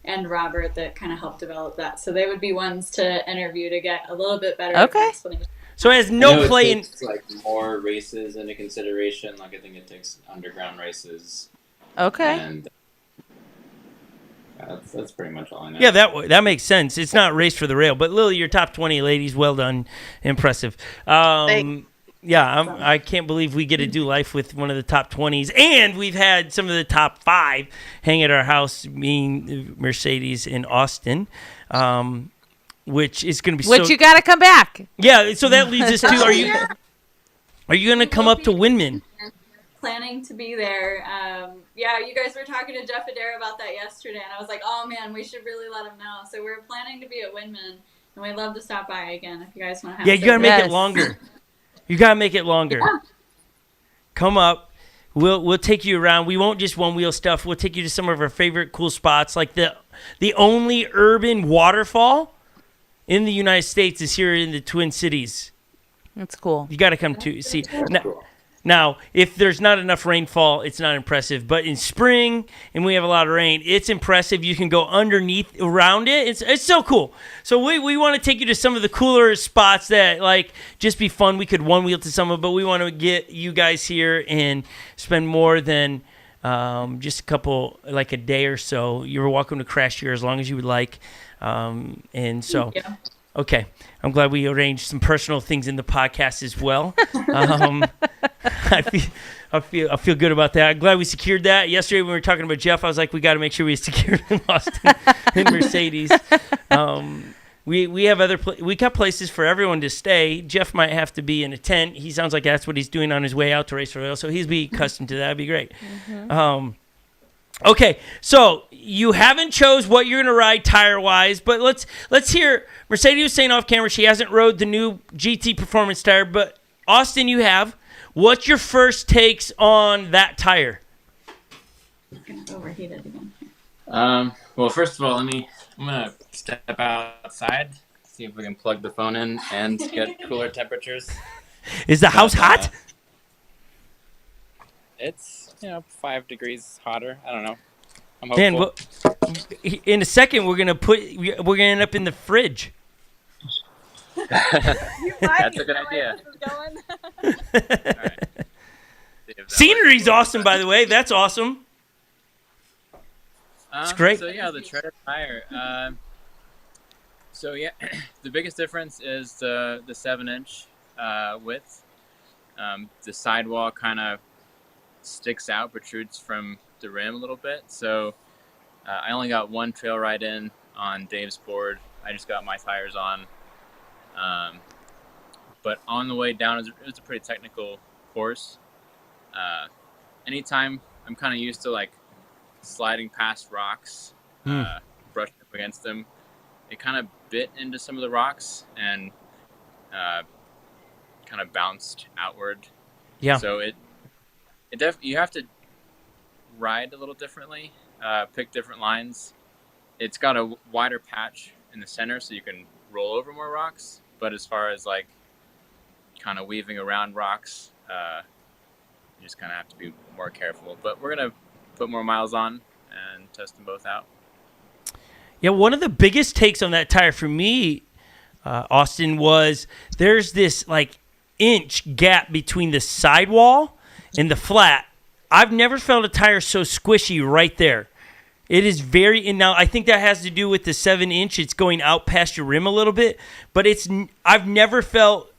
and Robert, that kind of helped develop that. So they would be ones to interview to get a little bit better explanation. So it has no play in. It's like more races into consideration. Like I think it takes underground races. Okay. And that's pretty much all I know. Yeah, that makes sense. It's not race for the rail, but Lily, your top 20 ladies, well done, impressive. I can't believe we get to do life with one of the top 20s, and we've had some of the top 5 hang at our house, being Mercedes and Austen, which is going to be you got to come back. Yeah, so that leads us to are you going to come up to Windman? Planning to be there. You guys were talking to Jeff Adair about that yesterday, and I was like, oh man, we should really let him know. So we're planning to be at Windman, and we'd love to stop by again if you guys want to have. Yeah, you gotta make it longer. You gotta make it longer. Yeah. Come up. We'll take you around. We won't just one wheel stuff. We'll take you to some of our favorite cool spots, like the only urban waterfall in the United States is here in the Twin Cities. That's cool. You got to come to see. Now, if there's not enough rainfall, it's not impressive. But in spring, and we have a lot of rain, it's impressive. You can go underneath, around it. It's so cool. So we want to take you to some of the cooler spots that, just be fun. We could one-wheel to some of it, but we want to get you guys here and spend more than just a couple, a day or so. You're welcome to crash here as long as you would like. Okay. I'm glad we arranged some personal things in the podcast as well. I feel good about that. I'm glad we secured that. Yesterday when we were talking about Jeff, I was like, we got to make sure we secure Austen and Mercedes. We have we got places for everyone to stay. Jeff might have to be in a tent. He sounds like that's what he's doing on his way out to race for rail, so he's be accustomed to that. That'd be great. Mm-hmm. Okay, so you haven't chose what you're going to ride tire-wise, but let's hear. Mercedes was saying off camera she hasn't rode the new GT Performance tire, but Austen, you have. What's your first takes on that tire? It's going to overheat it again. Well, first of all, I'm going to step outside, see if we can plug the phone in and get cooler temperatures. Is the house hot? It's 5 degrees hotter. I don't know. I'm hopeful. Man, well, in a second we're gonna end up in the fridge. That's a good idea. All right. Scenery's awesome, by the way. That's awesome. It's great. So yeah, the treaded tire. So yeah, the biggest difference is the 7-inch width. The sidewall kind of sticks out, protrudes from the rim a little bit. So I only got one trail ride in on Dave's board. I just got my tires on. But on the way down, it was a pretty technical course. Anytime I'm kind of used to like sliding past rocks, brushing up against them, it kind of bit into some of the rocks and kind of bounced outward. Yeah. So you have to ride a little differently, pick different lines. It's got a wider patch in the center, so you can roll over more rocks. But as far as like kind of weaving around rocks, you just kind of have to be more careful. But we're gonna put more miles on and test them both out. Yeah, one of the biggest takes on that tire for me, Austen, was there's this like inch gap between the sidewall and the flat. I've never felt a tire so squishy right there. It is very, and now I think that has to do with the 7-inch. It's going out past your rim a little bit, but I've never felt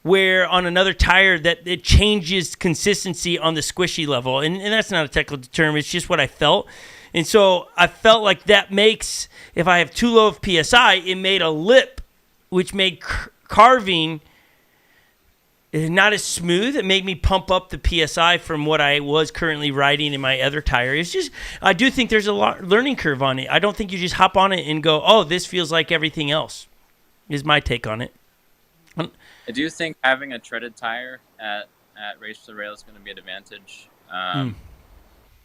where on another tire that it changes consistency on the squishy level. And that's not a technical term. It's just what I felt. And so I felt like that makes, if I have too low of PSI, it made a lip, which made carving not as smooth. It made me pump up the PSI from what I was currently riding in my other tire. It's just, I do think there's a learning curve on it. I don't think you just hop on it and go, oh, this feels like everything else, is my take on it. I do think having a treaded tire at Race to the Rail is going to be an advantage.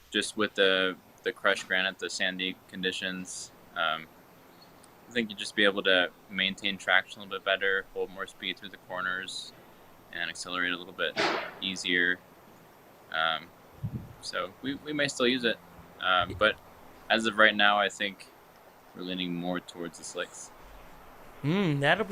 Just with the crushed granite, the sandy conditions. I think you'd just be able to maintain traction a little bit better, hold more speed through the corners, and accelerate a little bit easier. So we may still use it. But as of right now, I think we're leaning more towards the slicks. It'll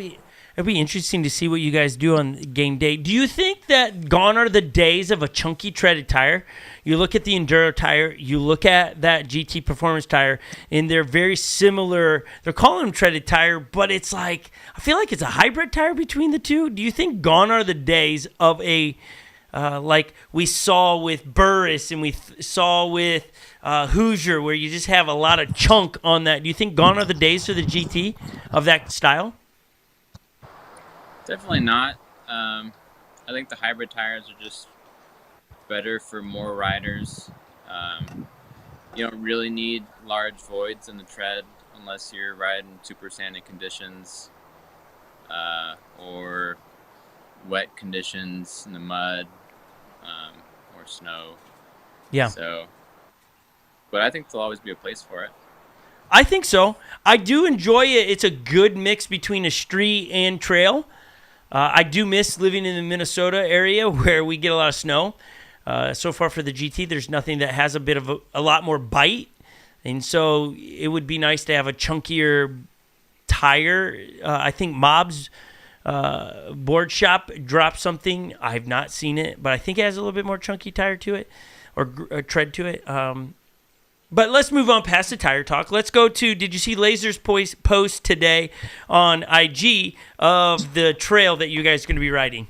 be interesting to see what you guys do on game day. Do you think that gone are the days of a chunky treaded tire? You look at the Enduro tire, you look at that GT Performance tire, and they're very similar. They're calling them treaded tire, but it's like, I feel like it's a hybrid tire between the two. Do you think gone are the days of a, like we saw with Burris and we saw with Hoosier, where you just have a lot of chunk on that? Do you think gone are the days for the GT of that style? Definitely not. I think the hybrid tires are just better for more riders. You don't really need large voids in the tread unless you're riding super sandy conditions or wet conditions in the mud or snow. Yeah. So, but I think there'll always be a place for it. I think so. I do enjoy it. It's a good mix between a street and trail. I do miss living in the Minnesota area where we get a lot of snow. So far for the GT, there's nothing that has a bit of a lot more bite. And so it would be nice to have a chunkier tire. I think Mob's board shop dropped something. I have not seen it, but I think it has a little bit more chunky tire to it or tread to it. But let's move on past the tire talk. Let's go to, did you see Laser's post today on IG of the trail that you guys are going to be riding?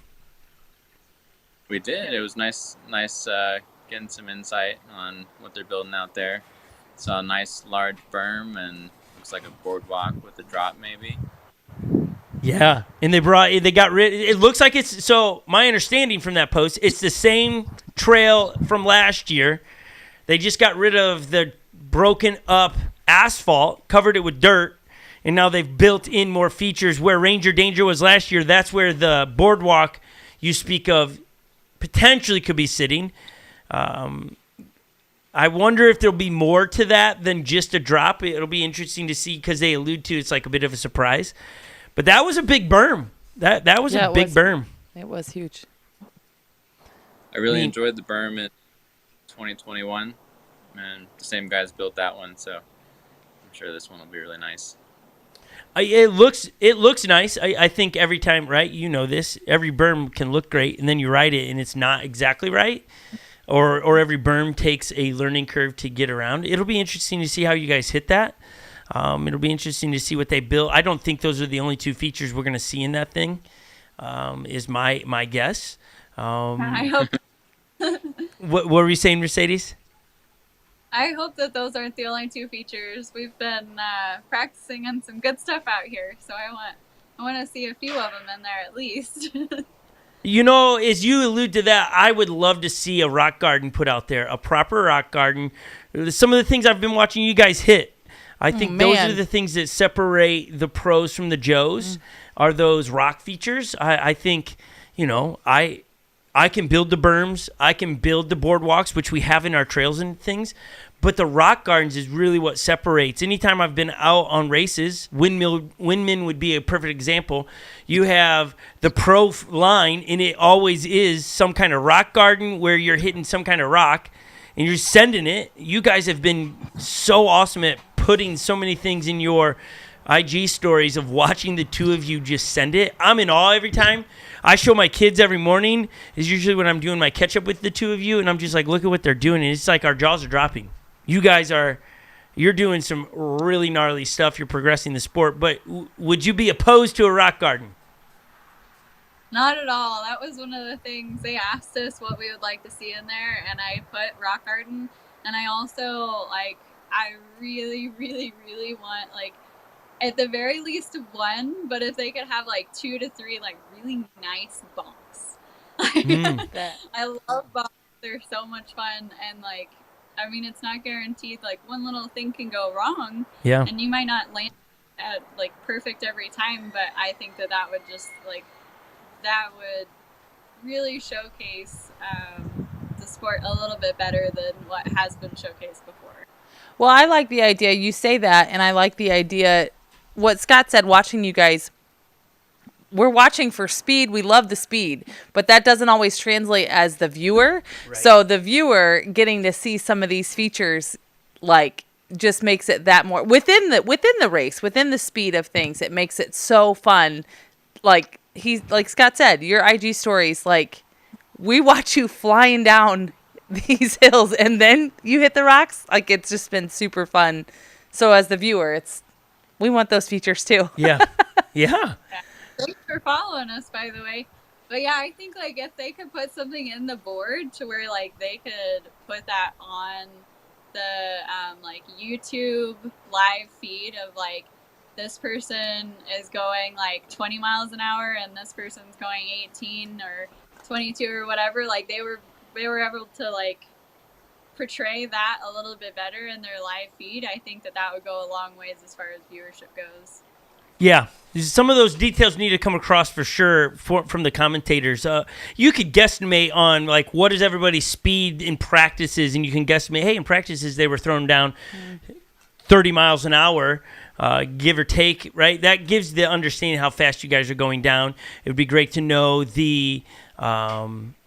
We did. It was nice getting some insight on what they're building out there. Saw a nice large berm and looks like a boardwalk with a drop maybe. Yeah, and they got rid, it looks like it's, so my understanding from that post, it's the same trail from last year. They just got rid of the broken up asphalt, covered it with dirt, and now they've built in more features. Where Ranger Danger was last year, that's where the boardwalk you speak of potentially could be sitting. I wonder if there'll be more to that than just a drop. It'll be interesting to see because they allude to it's like a bit of a surprise. But that was a big berm. That was a big berm. It was huge. I really enjoyed the berm in 2021, and the same guys built that one, so I'm sure this one will be really nice. It looks nice. I think every time, right? You know this. Every berm can look great, and then you ride it, and it's not exactly right. Or every berm takes a learning curve to get around. It'll be interesting to see how you guys hit that. It'll be interesting to see what they build. I don't think those are the only two features we're going to see in that thing, is my guess. I hope. What were you saying, Mercedes? I hope that those aren't the only two features. We've been practicing on some good stuff out here, so I want to see a few of them in there at least. You know, as you allude to that, I would love to see a rock garden put out there, a proper rock garden. Some of the things I've been watching you guys hit, I think those are the things that separate the pros from the Joes, are those rock features. I think, you know, I can build the berms, I can build the boardwalks, which we have in our trails and things, but the rock gardens is really what separates. Anytime I've been out on races, Windmin would be a perfect example. You have the pro line, and it always is some kind of rock garden where you're hitting some kind of rock, and you're sending it. You guys have been so awesome at putting so many things in your IG stories of watching the two of you just send it. I'm in awe every time. I show my kids every morning, is usually when I'm doing my catch-up with the two of you, and I'm just like, look at what they're doing, and it's like our jaws are dropping. You guys you're doing some really gnarly stuff. You're progressing the sport, but would you be opposed to a rock garden? Not at all. That was one of the things they asked us what we would like to see in there, and I put rock garden, and I also, I really, really, really want, at the very least one, but if they could have 2 to 3 really nice bumps. I love bumps. They're so much fun, and it's not guaranteed. One little thing can go wrong, and you might not land at perfect every time, but I think that would just that would really showcase the sport a little bit better than what has been showcased before. Well, I like the idea. You say that, and I like the idea. What Scott said, watching you guys, we're watching for speed. We love the speed, but that doesn't always translate as the viewer. Right. So the viewer getting to see some of these features, just makes it that more within the race, within the speed of things. It makes it so fun. Like Scott said, your IG stories, we watch you flying down these hills and then you hit the rocks. It's just been super fun. So as the viewer, we want those features too. Yeah. Yeah. Thanks for following us, by the way. But yeah, I think if they could put something in the board to where they could put that on the YouTube live feed of this person is going 20 miles an hour and this person's going 18 or 22 or whatever. They were able to portray that a little bit better in their live feed. I think that would go a long ways as far as viewership goes. Yeah, some of those details need to come across for sure from the commentators. You could guesstimate on what is everybody's speed in practices, and you can guesstimate, hey, in practices they were thrown down 30 miles an hour, give or take, right? That gives the understanding how fast you guys are going down. It would be great to know the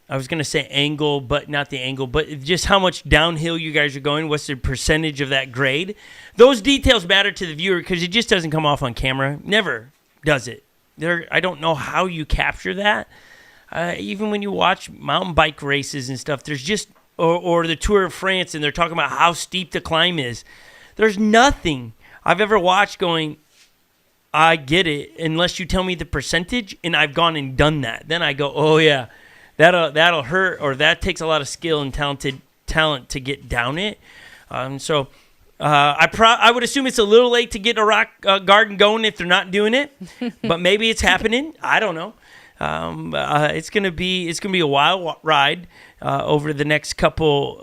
I was going to say angle, but not the angle, but just how much downhill you guys are going. What's the percentage of that grade? Those details matter to the viewer because it just doesn't come off on camera. Never does it. I don't know how you capture that. Even when you watch mountain bike races and stuff, there's just, or the Tour of France, and they're talking about how steep the climb is. There's nothing I've ever watched going, I get it, unless you tell me the percentage, and I've gone and done that. Then I go, oh yeah. That'll hurt, or that takes a lot of skill and talent to get down it. So I would assume it's a little late to get a rock garden going if they're not doing it, but maybe it's happening. I don't know. It's gonna be a wild ride over the next couple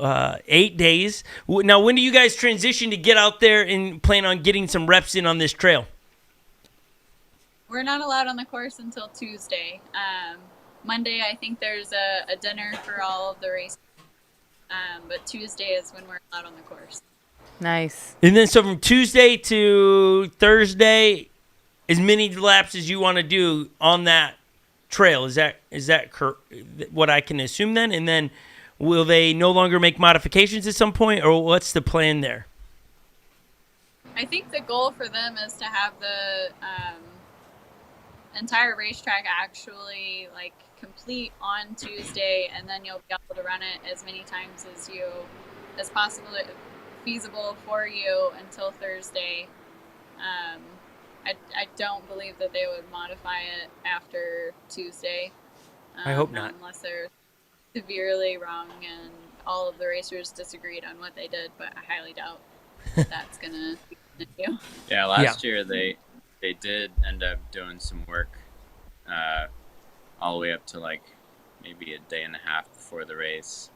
8 days. Now, when do you guys transition to get out there and plan on getting some reps in on this trail? We're not allowed on the course until Tuesday. Monday, I think there's a dinner for all of the races, but Tuesday is when we're out on the course. Nice. And then so from Tuesday to Thursday, as many laps as you want to do on that trail. Is that what I can assume then? And then will they no longer make modifications at some point, or what's the plan there? I think the goal for them is to have the entire racetrack actually like complete on Tuesday, and then you'll be able to run it as many times as possible, feasible for you until Thursday. I don't believe that they would modify it after Tuesday. I hope not, unless they're severely wrong and all of the racers disagreed on what they did, but I highly doubt that's gonna be an issue. Yeah, last year they did end up doing some work all the way up to like maybe a day and a half before the race,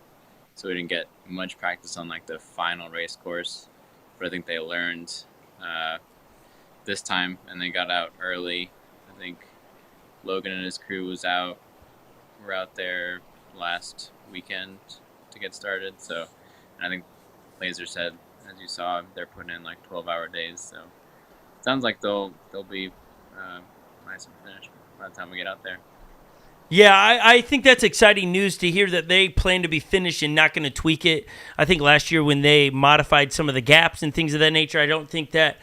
so we didn't get much practice on like the final race course, but I think they learned this time and they got out early. I think Logan and his crew were out there last weekend to get started, so, and I think Laser said, as you saw, they're putting in like 12-hour days, so it sounds like they'll be nice and finished by the time we get out there. Yeah, I think that's exciting news to hear that they plan to be finished and not going to tweak it. I think last year when they modified some of the gaps and things of that nature, I don't think that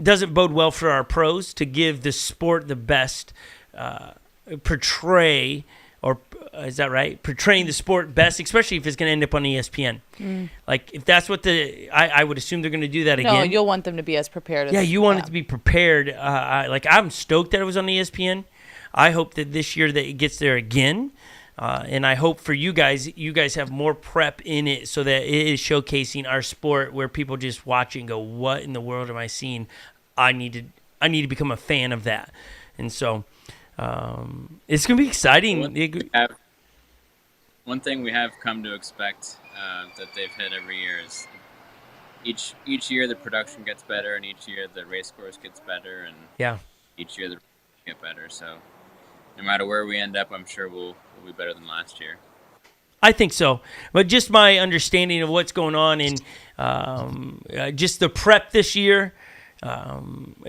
doesn't bode well for our pros to give the sport the best portray, or is that right? Portraying the sport best, especially if it's going to end up on ESPN. Like, if that's what I would assume they're going to do that again. No, you'll want them to be as prepared as... Yeah, you want it to be prepared. I'm stoked that it was on ESPN. I hope that this year that it gets there again. And I hope for you guys have more prep in it so that it is showcasing our sport where people just watch and go, what in the world am I seeing? I need to become a fan of that. And so it's going to be exciting. One thing we have come to expect that they've hit every year is each year the production gets better, and each year the race course gets better, and each year the get better. So no matter where we end up, I'm sure we'll be better than last year. I think so. But just my understanding of what's going on and just the prep this year, I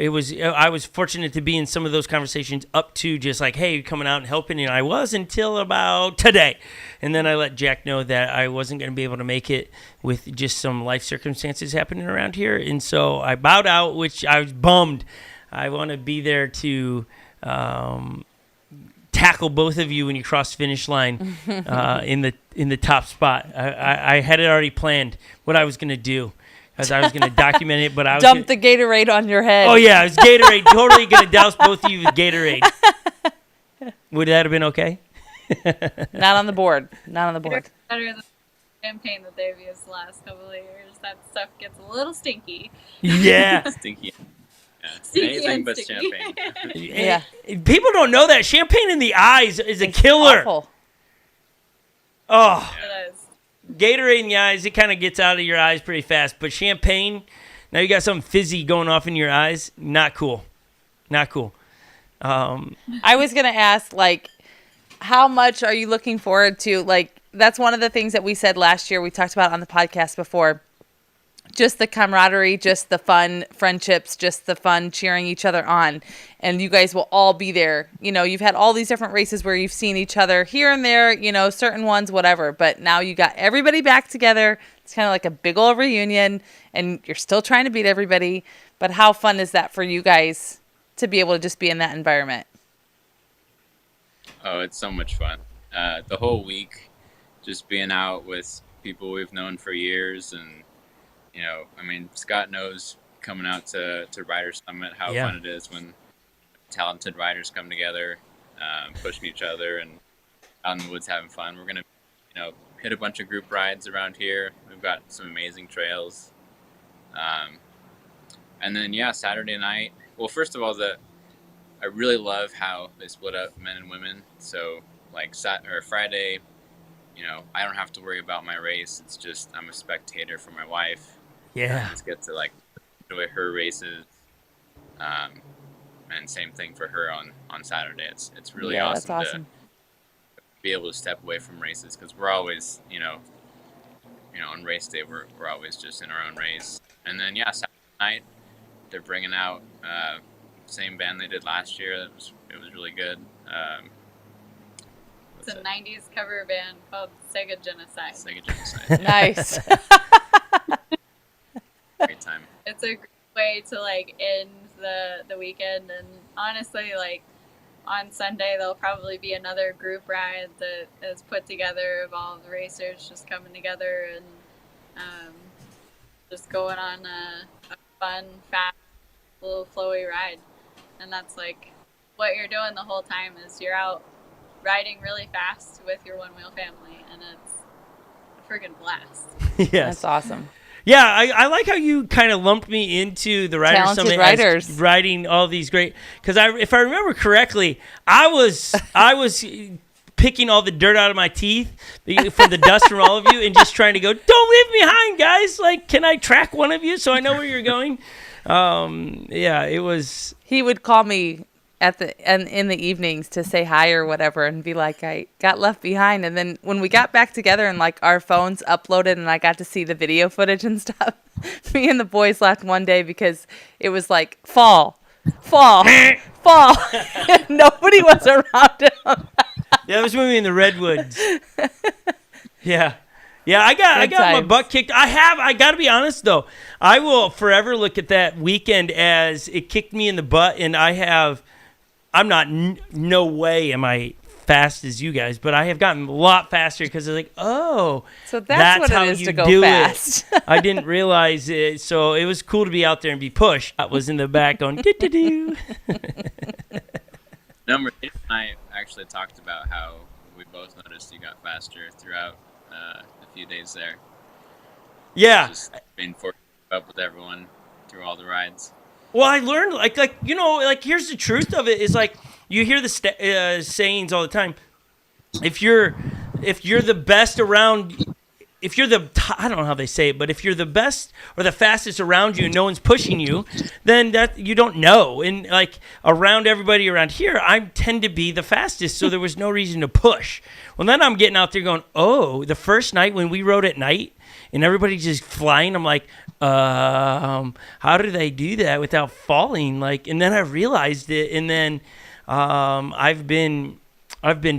was fortunate to be in some of those conversations up to just like, hey, coming out and helping, and I was until about today. And then I let Jack know that I wasn't going to be able to make it with just some life circumstances happening around here. And so I bowed out, which I was bummed. I want to be there to tackle both of you when you cross the finish line in the top spot. I had it already planned what I was going to do. Because I was going to document it, but I was dump the Gatorade on your head. Oh yeah, it was Gatorade. Totally going to douse both of you with Gatorade. Would that have been okay? Not on the board. Not on the board. Better than the champagne that they've used the last couple of years. That stuff gets a little stinky. Yeah. Stinky. Yeah. Stinky Anything but sticky. champagne. Yeah. People don't know that champagne in the eyes is a killer. Awful. Oh. It is. Gatorade in the eyes, it kind of gets out of your eyes pretty fast. But champagne, now you got something fizzy going off in your eyes. Not cool. Not cool. I was going to ask, like, how much are you looking forward to? Like, that's one of the things that we said last year. We talked about on the podcast before. Just the camaraderie, just the fun friendships, just the fun cheering each other on. And you guys will all be there. You know, you've had all these different races where you've seen each other here and there, you know, certain ones, whatever. But now you got everybody back together. It's kind of like a big old reunion, and you're still trying to beat everybody. But how fun is that for you guys to be able to just be in that environment? Oh, it's so much fun. The whole week, just being out with people we've known for years, and you know, I mean, Scott knows coming out to Riders Summit how fun it is when talented riders come together, pushing each other, and out in the woods having fun. We're gonna, you know, hit a bunch of group rides around here. We've got some amazing trails, and then Saturday night. Well, first of all, I really love how they split up men and women. So like Friday, you know, I don't have to worry about my race. It's just I'm a spectator for my wife. Yeah. I just get to like enjoy her races. And same thing for her on Saturday. It's really awesome, to be able to step away from races, because we're always, you know, on race day we're always just in our own race. And then Saturday night they're bringing out same band they did last year. It was really good. It's a 90s cover band called Sega Genocide. Sega Genocide. Nice. Great time. It's a great way to like end the weekend, and honestly, like on Sunday there'll probably be another group ride that is put together of all the racers just coming together and just going on a fun, fast, little flowy ride. And that's like what you're doing the whole time is you're out riding really fast with your Onewheel family, and it's a friggin' blast. Yes. That's awesome. Yeah, I like how you kind of lumped me into the Rider Talented Summit riders. as riding all these great. Because if I remember correctly, I was picking all the dirt out of my teeth for the dust from all of you, and just trying to go, don't leave me behind, guys. Like, can I track one of you so I know where you're going? Yeah, it was. He would call me in the evenings to say hi or whatever, and be like, I got left behind. And then when we got back together and like our phones uploaded and I got to see the video footage and stuff, me and the boys laughed one day because it was like fall. Nobody was around him. Yeah, it was when we were in the redwoods. Yeah. Yeah, I got my butt kicked. I got to be honest, though. I will forever look at that weekend as it kicked me in the butt, and I'm not, no way am I fast as you guys, but I have gotten a lot faster because they're like, oh, so that's what how it is you to go do fast. It. I didn't realize it, so it was cool to be out there and be pushed. I was in the back going, do-do-do. Number 8 and I actually talked about how we both noticed you got faster throughout a few days there. Yeah. Just being forced to keep up with everyone through all the rides. Well, I learned, like here's the truth of it is, like, you hear the sayings all the time. If you're the best around, if you're I don't know how they say it, but if you're the best or the fastest around you and no one's pushing you, then that you don't know. And, like, around everybody around here, I tend to be the fastest, so there was no reason to push. Well, then I'm getting out there going, oh, the first night when we rode at night and everybody's just flying, I'm like, how do they do that without falling? Like, and then I realized it, and then I've been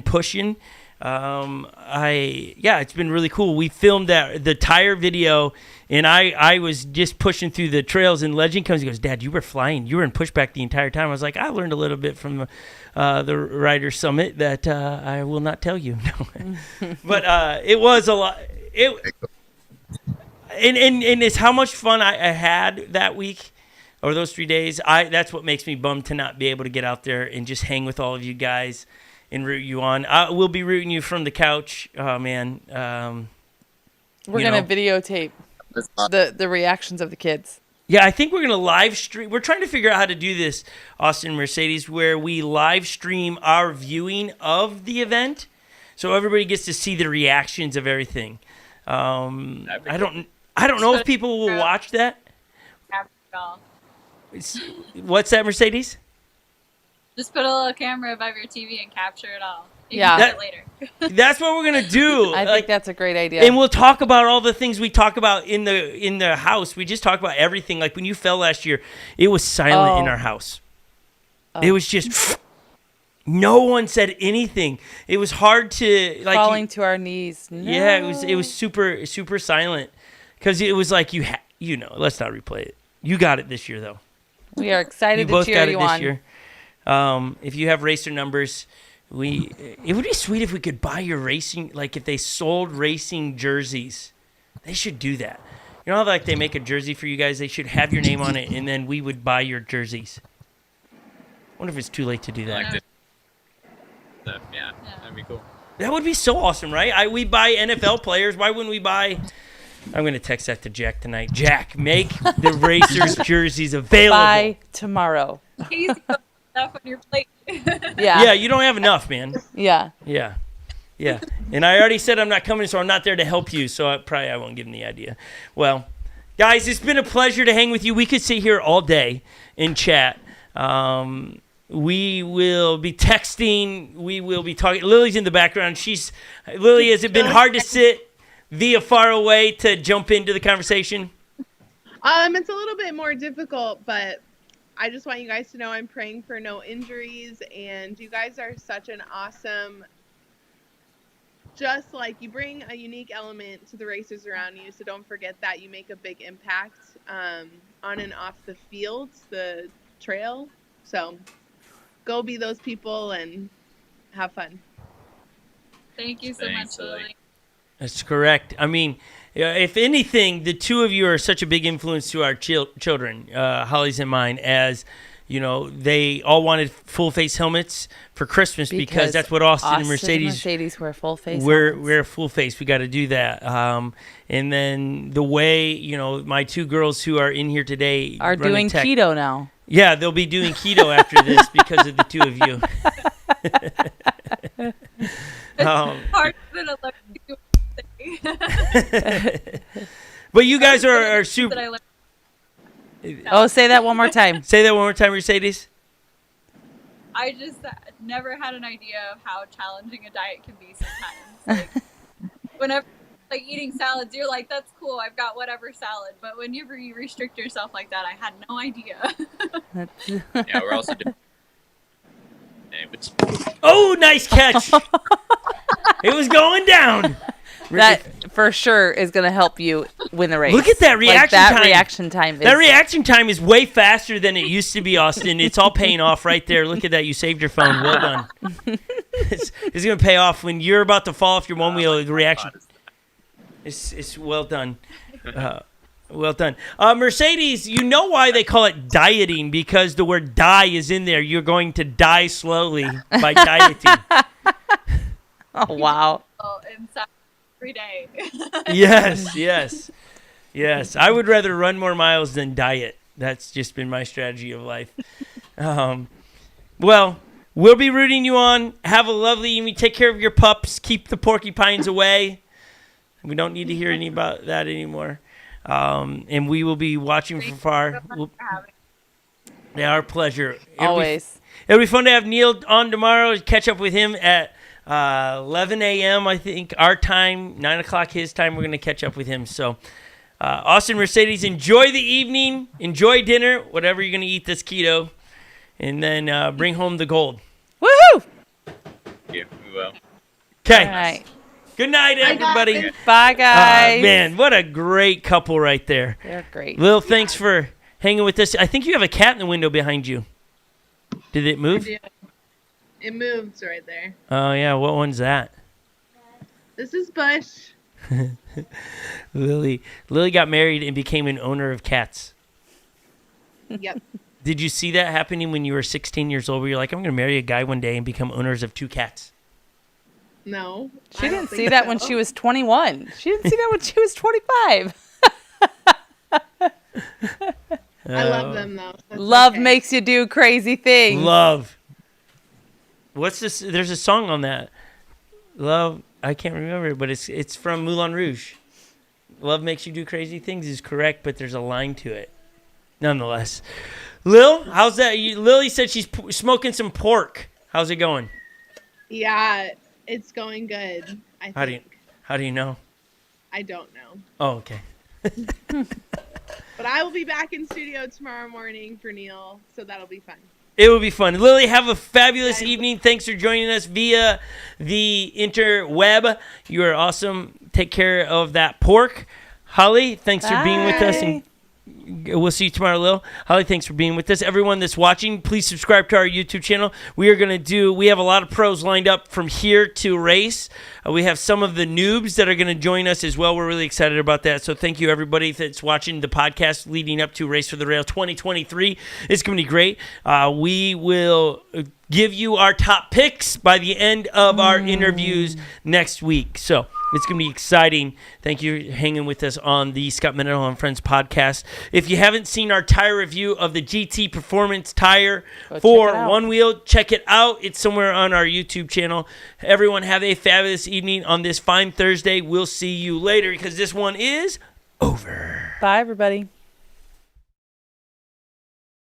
pushing. It's been really cool. We filmed the tire video, and I was just pushing through the trails, and Legend comes and goes, Dad, you were flying. You were in pushback the entire time. I was like, I learned a little bit from the Rider Summit that I will not tell you. But it was a lot. And it's how much fun I had that week or those 3 days. That's what makes me bummed to not be able to get out there and just hang with all of you guys and root you on. We'll be rooting you from the couch. Oh, man. We're going to videotape the reactions of the kids. Yeah, I think we're going to live stream. We're trying to figure out how to do this, Austen and Mercedes, where we live stream our viewing of the event so everybody gets to see the reactions of everything. I don't know if people will watch that. What's that, Mercedes? Just put a little camera above your TV and capture it all. You Yeah. can do it later. That's what we're gonna do. I think that's a great idea. And we'll talk about all the things we talk about in the house. We just talk about everything. Like when you fell last year, it was silent in our house. It was just no one said anything. It was hard to falling to our knees. No. Yeah, it was super super silent because it was like let's not replay it. You got it this year though. We are excited to cheer you on. Year. If you have racer numbers, it would be sweet if we could buy your racing, like if they sold racing jerseys. They should do that. You know how like they make a jersey for you guys? They should have your name on it, and then we would buy your jerseys. I wonder if it's too late to do that. Yeah, that'd be cool. That would be so awesome, right? We buy NFL players. Why wouldn't we buy... I'm going to text that to Jack tonight. Jack, make the Racers jerseys available. By tomorrow. Easy enough on your plate. Yeah, you don't have enough, man. Yeah. And I already said I'm not coming, so I'm not there to help you, so I won't give him the idea. Well, guys, it's been a pleasure to hang with you. We could sit here all day and chat. We will be texting. We will be talking. Lily's in the background. Lily, has it been hard to sit via far away to jump into the conversation? It's a little bit more difficult, but I just want you guys to know I'm praying for no injuries, and you guys are such an awesome, just like you bring a unique element to the racers around you, so don't forget that you make a big impact. on and off the fields, the trail. So go be those people and have fun. Thank you so much, Lily. That's correct. I mean, if anything, the two of you are such a big influence to our children, Holly's and mine, as you know, they all wanted full face helmets for Christmas because that's what Austen and Mercedes wear full face. We're full face. We got to do that. And then the way, you know, my two girls who are in here today are doing keto now. Yeah, they'll be doing keto after this because of the two of you. Hard than But you guys are super. Oh, say that one more time. Say that one more time, Mercedes. I just never had an idea of how challenging a diet can be sometimes. Like, whenever like eating salads, you're like, that's cool, I've got whatever salad. But whenever you restrict yourself like that, I had no idea. Yeah, we're also doing. Oh, nice catch! It was going down. That for sure is going to help you win the race. Look at that reaction time. That reaction time is way faster than it used to be, Austen. It's all paying off right there. Look at that. You saved your phone. Well done. It's going to pay off when you're about to fall off your one wheel. The reaction. It's well done. Well done. Mercedes, you know why they call it dieting, because the word die is in there. You're going to die slowly by dieting. Oh, wow. Every day. Yes. I would rather run more miles than diet. That's just been my strategy of life. Well, we'll be rooting you on. Have a lovely evening. Take care of your pups. Keep the porcupines away. We don't need to hear any about that anymore. And we will be watching from far. Yeah, our pleasure. Always. It'll be fun to have Neil on tomorrow. Catch up with him at 11 a.m. I think our time, 9 o'clock his time. We're going to catch up with him. So, Austen, Mercedes, enjoy the evening, enjoy dinner, whatever you're going to eat this keto, and then bring home the gold. Woohoo! Yeah, we will. Okay. All right. Good night, everybody. Bye, guys. Man, what a great couple right there. They're great. Lil, thanks for hanging with us. I think you have a cat in the window behind you. Did it move? I do. It moves right there. Oh, yeah. What one's that? This is Bush. Lily got married and became an owner of cats. Yep. Did you see that happening when you were 16 years old where you're like, I'm going to marry a guy one day and become owners of 2 cats? No. She didn't see that when she was 21. She didn't see that when she was 25. I love them, though. That's Love okay. makes you do crazy things. Love. What's this? There's a song on that. Love. I can't remember, but it's from Moulin Rouge. Love makes you do crazy things is correct, but there's a line to it. Nonetheless. Lil, how's that? Lily said she's smoking some pork. How's it going? Yeah, it's going good, I think. How do you know? I don't know. Oh, okay. But I will be back in studio tomorrow morning for Neil, so that'll be fun. It will be fun. Lily, have a fabulous evening. Thanks for joining us via the interweb. You are awesome. Take care of that pork. Holly, thanks for being with us. And we'll see you tomorrow, Lil. Holly, thanks for being with us. Everyone that's watching, please subscribe to our YouTube channel. We have a lot of pros lined up from here to race. We have some of the noobs that are going to join us as well. We're really excited about that. So thank you, everybody that's watching the podcast leading up to Race for the Rail 2023. It's going to be great. We will give you our top picks by the end of our interviews next week. So it's going to be exciting. Thank you for hanging with us on the Scot Mendenhall and Friends podcast. If you haven't seen our tire review of the GT Performance tire for Onewheel, check it out. It's somewhere on our YouTube channel. Everyone have a fabulous evening on this fine Thursday. We'll see you later because this one is over. Bye, everybody.